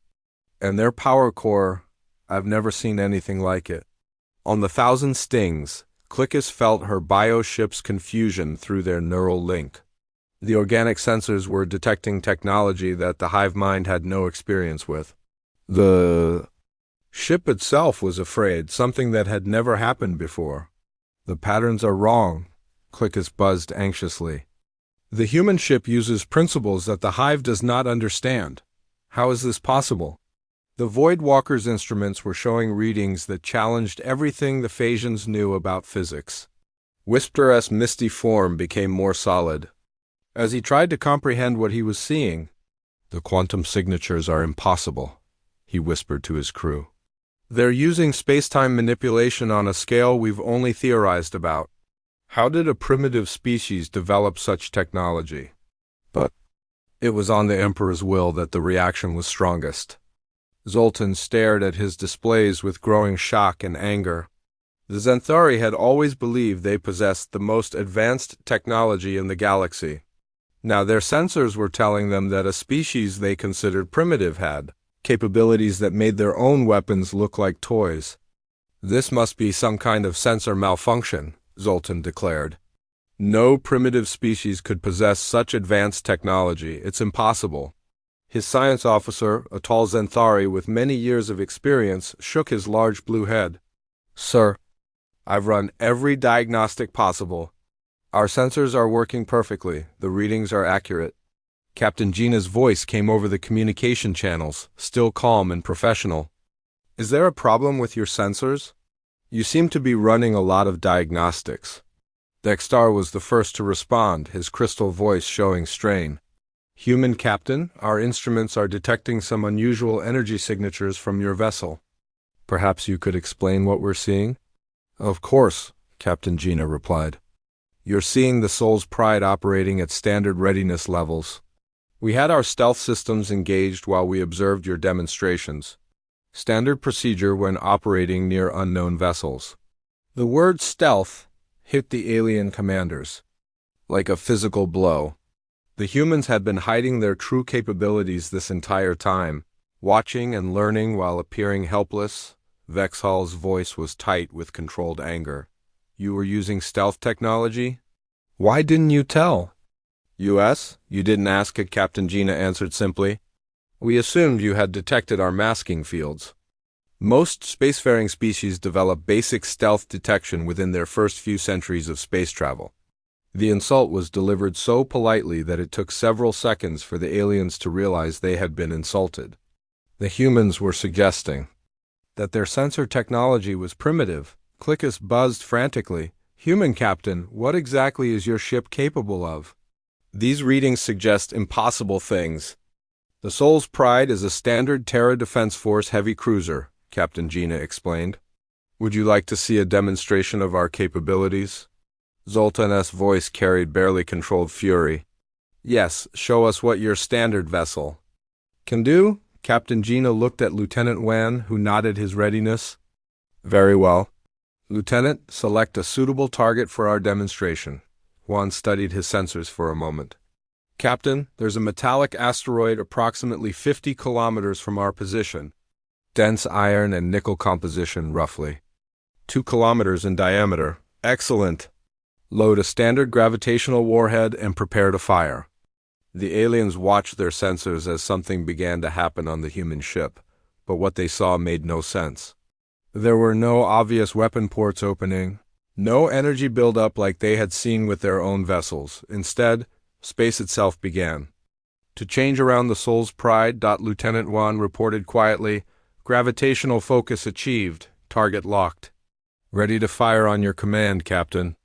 And their power core, I've never seen anything like it." On the 1,000 stings, Clickus felt her bio-ship's confusion through their neural link. The organic sensors were detecting technology that the hive mind had no experience with. The ship itself was afraid, something that had never happened before. "The patterns are wrong," Clickus buzzed anxiously. "The human ship uses principles that the hive does not understand. How is this possible?" The Void Walker's instruments were showing readings that challenged everything the Phasians knew about physics. Whisper's misty form became more solid. As he tried to comprehend what he was seeing, "The quantum signatures are impossible," he whispered to his crew. "They're using space-time manipulation on a scale we've only theorized about. How did a primitive species develop such technology?" But it was on the Emperor's will that the reaction was strongest. Zoltan stared at his displays with growing shock and anger. The Xanthari had always believed they possessed the most advanced technology in the galaxy. Now their sensors were telling them that a species they considered primitive had capabilities that made their own weapons look like toys. "This must be some kind of sensor malfunction," Zoltan declared. "No primitive species could possess such advanced technology. It's impossible." His science officer, a tall Xanthari with many years of experience, shook his large blue head. "Sir, I've run every diagnostic possible. Our sensors are working perfectly. The readings are accurate." Captain Gina's voice came over the communication channels, still calm and professional. "Is there a problem with your sensors? You seem to be running a lot of diagnostics." Dextar was the first to respond, his crystal voice showing strain. "Human Captain, our instruments are detecting some unusual energy signatures from your vessel. Perhaps you could explain what we're seeing?" "Of course," Captain Gina replied. "You're seeing the Soul's Pride operating at standard readiness levels. We had our stealth systems engaged while we observed your demonstrations. Standard procedure when operating near unknown vessels." The word stealth hit the alien commanders like a physical blow. The humans had been hiding their true capabilities this entire time, watching and learning while appearing helpless. Vexhal's voice was tight with controlled anger. "You were using stealth technology? Why didn't you tell?" "US, you didn't ask it," Captain Gina answered simply. "We assumed you had detected our masking fields." Most spacefaring species develop basic stealth detection within their first few centuries of space travel. The insult was delivered so politely that it took several seconds for the aliens to realize they had been insulted. The humans were suggesting that their sensor technology was primitive. Clickus buzzed frantically. "Human Captain, what exactly is your ship capable of? These readings suggest impossible things." "The Soul's Pride is a standard Terra Defense Force heavy cruiser," Captain Gina explained. "Would you like to see a demonstration of our capabilities?" Zoltan's voice carried barely controlled fury. "Yes, show us what your standard vessel can do." Captain Gina looked at Lieutenant Wan, who nodded his readiness. "Very well. Lieutenant, select a suitable target for our demonstration." Wan studied his sensors for a moment. "Captain, there's a metallic asteroid approximately 50 kilometers from our position. Dense iron and nickel composition, roughly. 2 kilometers in diameter. Excellent. Load a standard gravitational warhead and prepare to fire." The aliens watched their sensors as something began to happen on the human ship, but what they saw made no sense. There were no obvious weapon ports opening, no energy buildup like they had seen with their own vessels. Instead, space itself began to change around the Soul's Pride. Lieutenant Wan reported quietly, "Gravitational focus achieved. Target locked. Ready to fire on your command, Captain."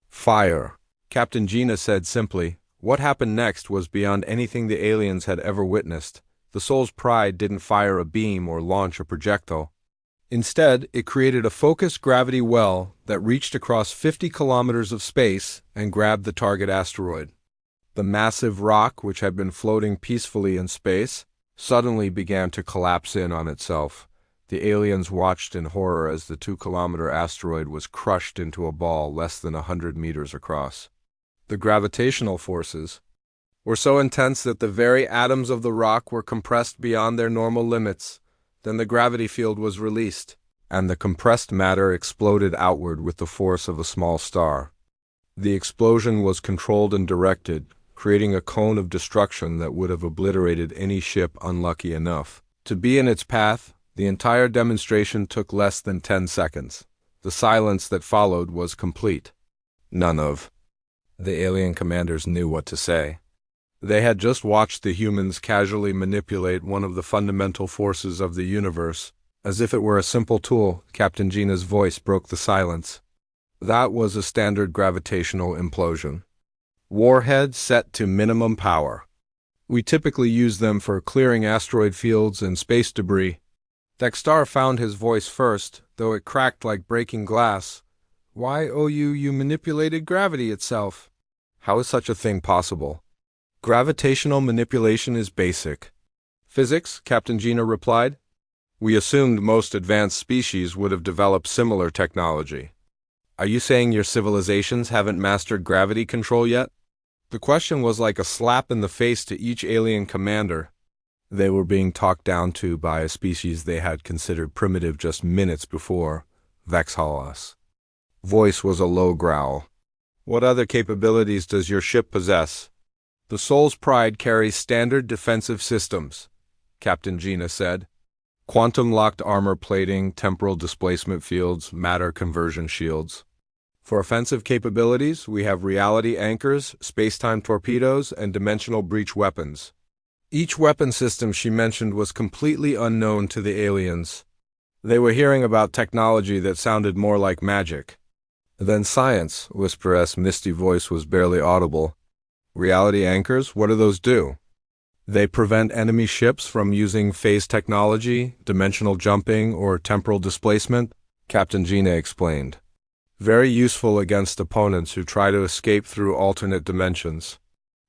"Fire," Captain Gina said simply. What happened next was beyond anything the aliens had ever witnessed. The Soul's Pride didn't fire a beam or launch a projectile. Instead, it created a focused gravity well that reached across 50 kilometers of space and grabbed the target asteroid. The massive rock, which had been floating peacefully in space, suddenly began to collapse in on itself. The aliens watched in horror as the 2-kilometer asteroid was crushed into a ball less than 100 meters across. The gravitational forces were so intense that the very atoms of the rock were compressed beyond their normal limits. Then the gravity field was released, and the compressed matter exploded outward with the force of a small star. The explosion was controlled and directed, creating a cone of destruction that would have obliterated any ship unlucky enough to be in its path. The entire demonstration took less than 10 seconds. The silence that followed was complete. None of the alien commanders knew what to say. They had just watched the humans casually manipulate one of the fundamental forces of the universe. As if it were a simple tool, Captain Gina's voice broke the silence. That was a standard gravitational implosion. Warhead set to minimum power. We typically use them for clearing asteroid fields and space debris. Dexter found his voice first, though it cracked like breaking glass. Why, you manipulated gravity itself. How is such a thing possible? Gravitational manipulation is basic physics, Captain Gina replied. We assumed most advanced species would have developed similar technology. Are you saying your civilizations haven't mastered gravity control yet? The question was like a slap in the face to each alien commander. They were being talked down to by a species they had considered primitive just minutes before, Vexhalas. Voice was a low growl. What other capabilities does your ship possess? The Soul's Pride carries standard defensive systems, Captain Gina said. Quantum-locked armor plating, temporal displacement fields, matter conversion shields. For offensive capabilities, we have reality anchors, space-time torpedoes, and dimensional breach weapons. Each weapon system she mentioned was completely unknown to the aliens. They were hearing about technology that sounded more like magic than science. Whisper's misty voice was barely audible. Reality anchors, what do those do? They prevent enemy ships from using phase technology, dimensional jumping, or temporal displacement, Captain Gina explained. Very useful against opponents who try to escape through alternate dimensions.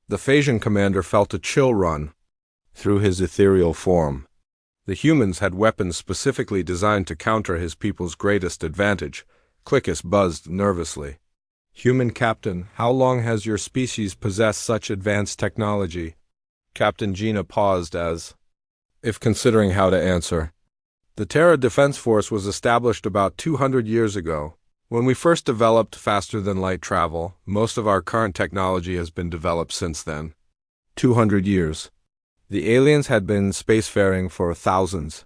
The Phasian commander felt a chill run through his ethereal form. The humans had weapons specifically designed to counter his people's greatest advantage. Clickus buzzed nervously. Human Captain, how long has your species possessed such advanced technology? Captain Gina paused as if considering how to answer. The Terra Defense Force was established about 200 years ago. When we first developed faster-than-light travel, most of our current technology has been developed since then. 200 years. The aliens had been spacefaring for thousands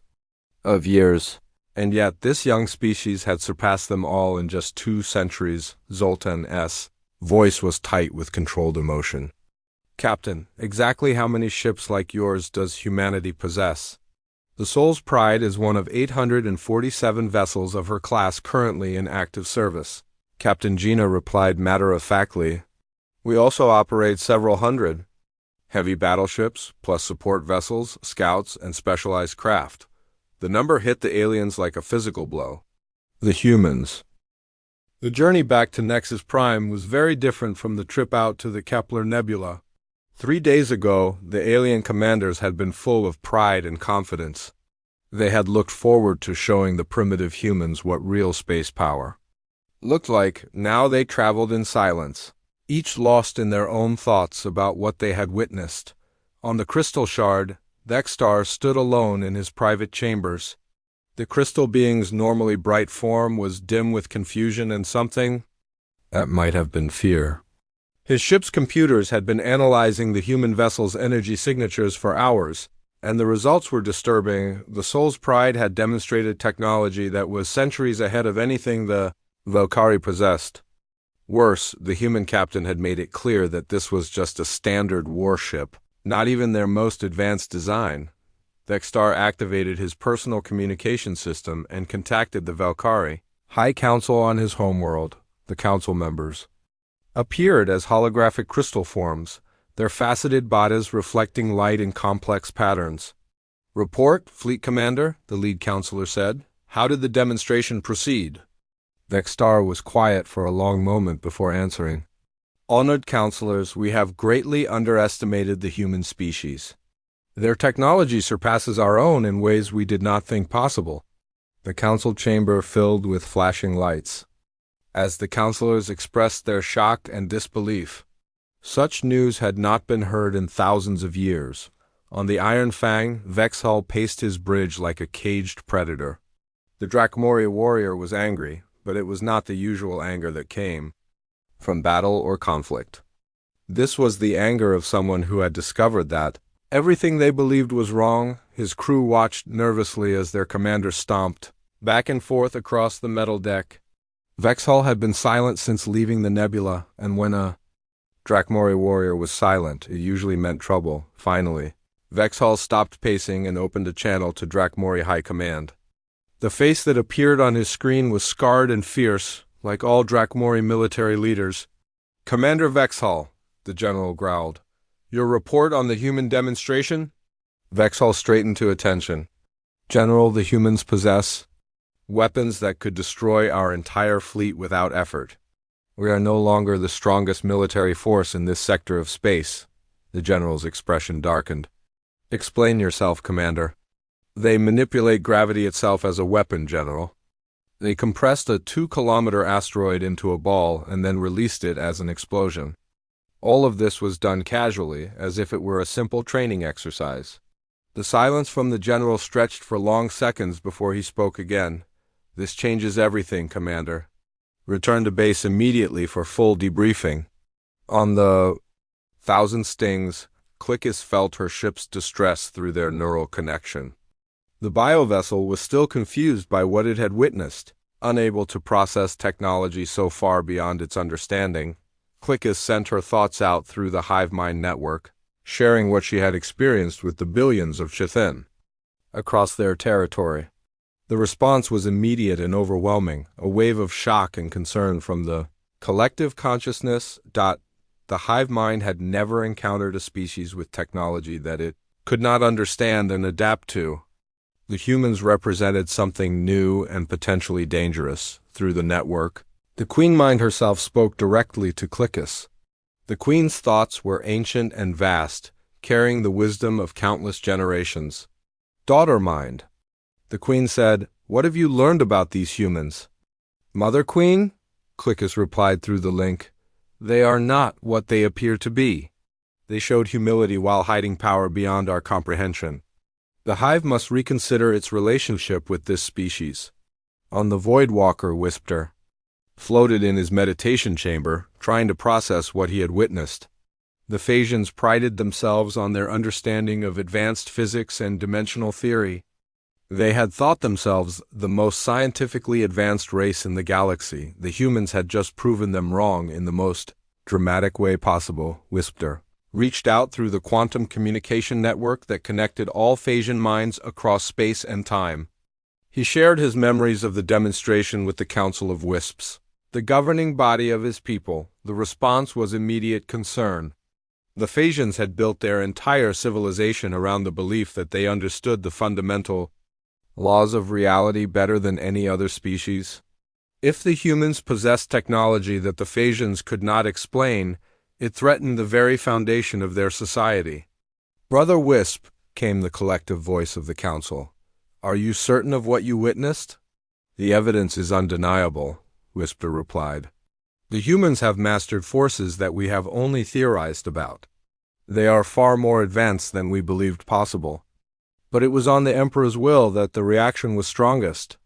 of years, and yet this young species had surpassed them all in just 2 centuries. Zoltan's voice was tight with controlled emotion. Captain, exactly how many ships like yours does humanity possess? The Soul's Pride is one of 847 vessels of her class currently in active service. Captain Gina replied matter-of-factly. We also operate several hundred heavy battleships, plus support vessels, scouts, and specialized craft. The number hit the aliens like a physical blow. The humans. The journey back to Nexus Prime was very different from the trip out to the Kepler Nebula. 3 days ago, the alien commanders had been full of pride and confidence. They had looked forward to showing the primitive humans what real space power looked like. Now they traveled in silence, each lost in their own thoughts about what they had witnessed. On the crystal shard, Dexter stood alone in his private chambers. The crystal being's normally bright form was dim with confusion and something that might have been fear. His ship's computers had been analyzing the human vessel's energy signatures for hours, and the results were disturbing. The Soul's Pride had demonstrated technology that was centuries ahead of anything the Valkyrie possessed. Worse, the human captain had made it clear that this was just a standard warship, not even their most advanced design. Dexter activated his personal communication system and contacted the Valkyrie High Council on his homeworld. The council members appeared as holographic crystal forms, their faceted bodies reflecting light in complex patterns. Report, Fleet Commander, the lead counselor said. How did the demonstration proceed? Dexter was quiet for a long moment before answering. Honored counselors, we have greatly underestimated the human species. Their technology surpasses our own in ways we did not think possible. The council chamber filled with flashing lights, as the counselors expressed their shock and disbelief. Such news had not been heard in thousands of years. On the Iron Fang, Vexhall paced his bridge like a caged predator. The Drakmori warrior was angry, but it was not the usual anger that came from battle or conflict. This was the anger of someone who had discovered that everything they believed was wrong. His crew watched nervously as their commander stomped back and forth across the metal deck. Vexhall had been silent since leaving the nebula, and when a Drakmori warrior was silent. It usually meant trouble. Finally, Vexhall stopped pacing and opened a channel to Drakmori High Command. The face that appeared on his screen was scarred and fierce, like all Drakmori military leaders. "Commander Vexhall," the general growled. "Your report on the human demonstration?" Vexhall straightened to attention. "General, the humans possess weapons that could destroy our entire fleet without effort. We are no longer the strongest military force in this sector of space." The general's expression darkened. "Explain yourself, Commander." "They manipulate gravity itself as a weapon, General. They compressed a 2-kilometer asteroid into a ball and then released it as an explosion. All of this was done casually, as if it were a simple training exercise." The silence from the general stretched for long seconds before he spoke again. "This changes everything, Commander. Return to base immediately for full debriefing." On the Thousand Stings, Clickus felt her ship's distress through their neural connection. The biovessel was still confused by what it had witnessed. Unable to process technology so far beyond its understanding, Clickus sent her thoughts out through the hive mind network, sharing what she had experienced with the billions of Chithin across their territory. The response was immediate and overwhelming, a wave of shock and concern from the collective consciousness. The hive mind had never encountered a species with technology that it could not understand and adapt to. The humans represented something new and potentially dangerous. Through the network, the Queen Mind herself spoke directly to Clickus. The Queen's thoughts were ancient and vast, carrying the wisdom of countless generations. "Daughter Mind," the Queen said, "what have you learned about these humans?" "Mother Queen," Clickus replied through the link, "they are not what they appear to be. They showed humility while hiding power beyond our comprehension. The hive must reconsider its relationship with this species." On the Voidwalker Whisper floated in his meditation chamber, trying to process what he had witnessed. The Phasians prided themselves on their understanding of advanced physics and dimensional theory. They had thought themselves the most scientifically advanced race in the galaxy. The humans had just proven them wrong in the most dramatic way possible. Whisper reached out through the quantum communication network that connected all Phasian minds across space and time. He shared his memories of the demonstration with the Council of Wisps, the governing body of his people. The response was immediate concern. The Phasians had built their entire civilization around the belief that they understood the fundamental laws of reality better than any other species. If the humans possessed technology that the Phasians could not explain, it threatened the very foundation of their society. "Brother Wisp," came the collective voice of the council, "are you certain of what you witnessed?" "The evidence is undeniable," Whisper replied. "The humans have mastered forces that we have only theorized about. They are far more advanced than we believed possible. But it was on the Emperor's will that the reaction was strongest."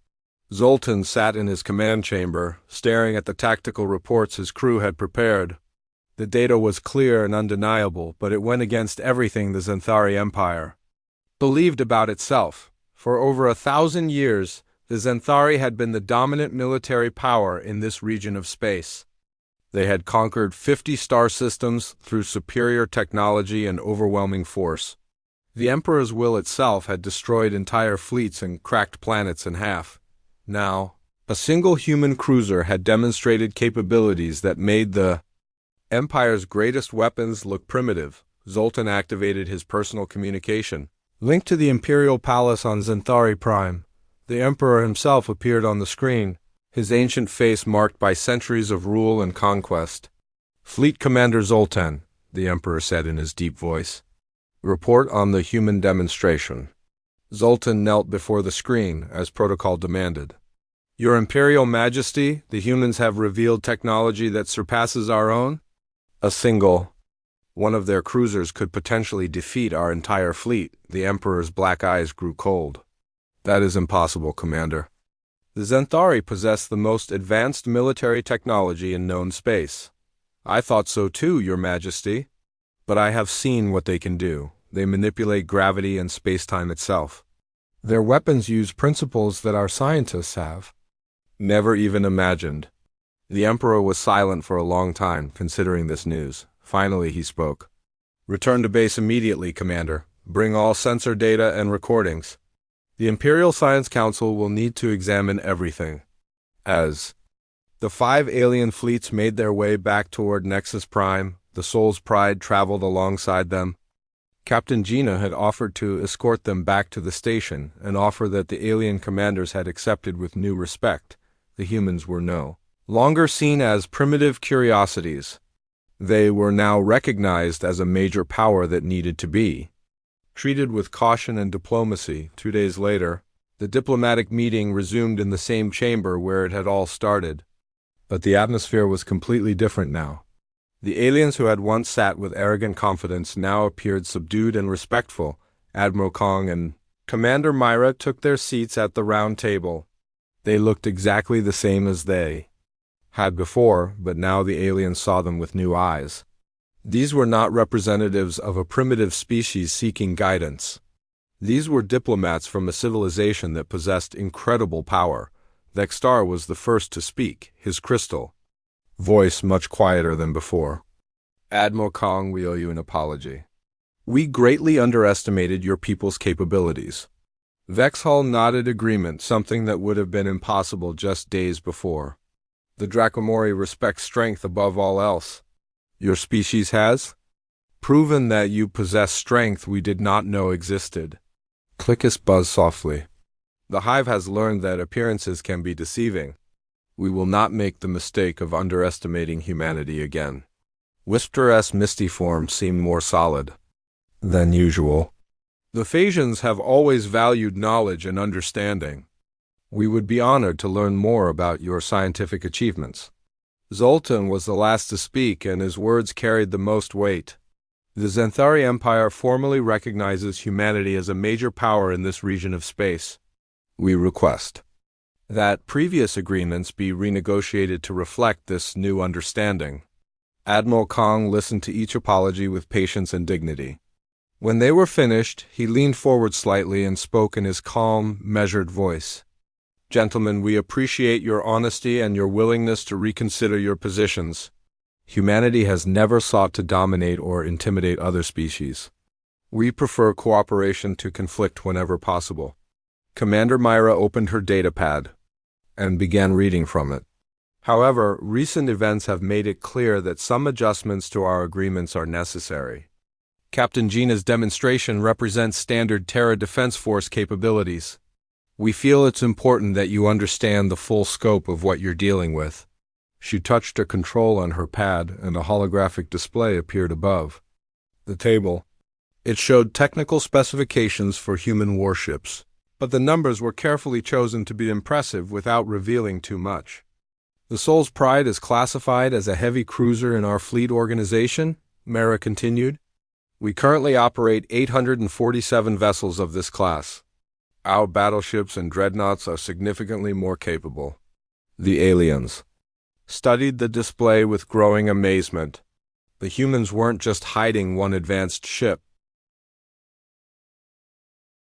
Zoltan sat in his command chamber, staring at the tactical reports his crew had prepared. The data was clear and undeniable, but it went against everything the Zenthari Empire believed about itself. For over 1,000 years, the Zenthari had been the dominant military power in this region of space. They had conquered 50 star systems through superior technology and overwhelming force. The Emperor's will itself had destroyed entire fleets and cracked planets in half. Now, a single human cruiser had demonstrated capabilities that made the Empire's greatest weapons look primitive. Zoltan activated his personal communication. Linked to the Imperial Palace on Zenthari Prime, the Emperor himself appeared on the screen, his ancient face marked by centuries of rule and conquest. "Fleet Commander Zoltan," the Emperor said in his deep voice. "Report on the human demonstration." Zoltan knelt before the screen, as protocol demanded. "Your Imperial Majesty, the humans have revealed technology that surpasses our own. A single one of their cruisers could potentially defeat our entire fleet." The Emperor's black eyes grew cold. "That is impossible, Commander. The Zenthari possess the most advanced military technology in known space." "I thought so too, Your Majesty. But I have seen what they can do. They manipulate gravity and space-time itself. Their weapons use principles that our scientists have never even imagined." The Emperor was silent for a long time, considering this news. Finally, he spoke. "Return to base immediately, Commander. Bring all sensor data and recordings. The Imperial Science Council will need to examine everything." As the 5 alien fleets made their way back toward Nexus Prime, the Soul's Pride traveled alongside them. Captain Gina had offered to escort them back to the station, an offer that the alien commanders had accepted with new respect. The humans were no longer seen as primitive curiosities. They were now recognized as a major power that needed to be treated with caution and diplomacy. 2 days later, the diplomatic meeting resumed in the same chamber where it had all started. But the atmosphere was completely different now. The aliens who had once sat with arrogant confidence now appeared subdued and respectful. Admiral Kong and Commander Myra took their seats at the round table. They looked exactly the same as they had before, but now the aliens saw them with new eyes. These were not representatives of a primitive species seeking guidance. These were diplomats from a civilization that possessed incredible power. Vextar was the first to speak, his crystal voice much quieter than before. "Admiral Kong, we owe you an apology. We greatly underestimated your people's capabilities." Vexhall nodded agreement, something that would have been impossible just days before. "The Dracomori respect strength above all else. Your species has proven that you possess strength we did not know existed." Clickus buzzed softly. "The Hive has learned that appearances can be deceiving. We will not make the mistake of underestimating humanity again." Whisper's misty form seemed more solid than usual. "The Phasians have always valued knowledge and understanding. We would be honored to learn more about your scientific achievements." Zoltan was the last to speak, and his words carried the most weight. "The Xanthari Empire formally recognizes humanity as a major power in this region of space. We request that previous agreements be renegotiated to reflect this new understanding." Admiral Kong listened to each apology with patience and dignity. When they were finished, he leaned forward slightly and spoke in his calm, measured voice. "Gentlemen, we appreciate your honesty and your willingness to reconsider your positions. Humanity has never sought to dominate or intimidate other species. We prefer cooperation to conflict whenever possible." Commander Myra opened her datapad and began reading from it. "However, recent events have made it clear that some adjustments to our agreements are necessary. Captain Gina's demonstration represents standard Terra Defense Force capabilities. We feel it's important that you understand the full scope of what you're dealing with." She touched a control on her pad, and a holographic display appeared above the table. It showed technical specifications for human warships, but the numbers were carefully chosen to be impressive without revealing too much. "The Soul's Pride is classified as a heavy cruiser in our fleet organization," Mara continued. "We currently operate 847 vessels of this class. Our battleships and dreadnoughts are significantly more capable." The aliens studied the display with growing amazement. The humans weren't just hiding one advanced ship.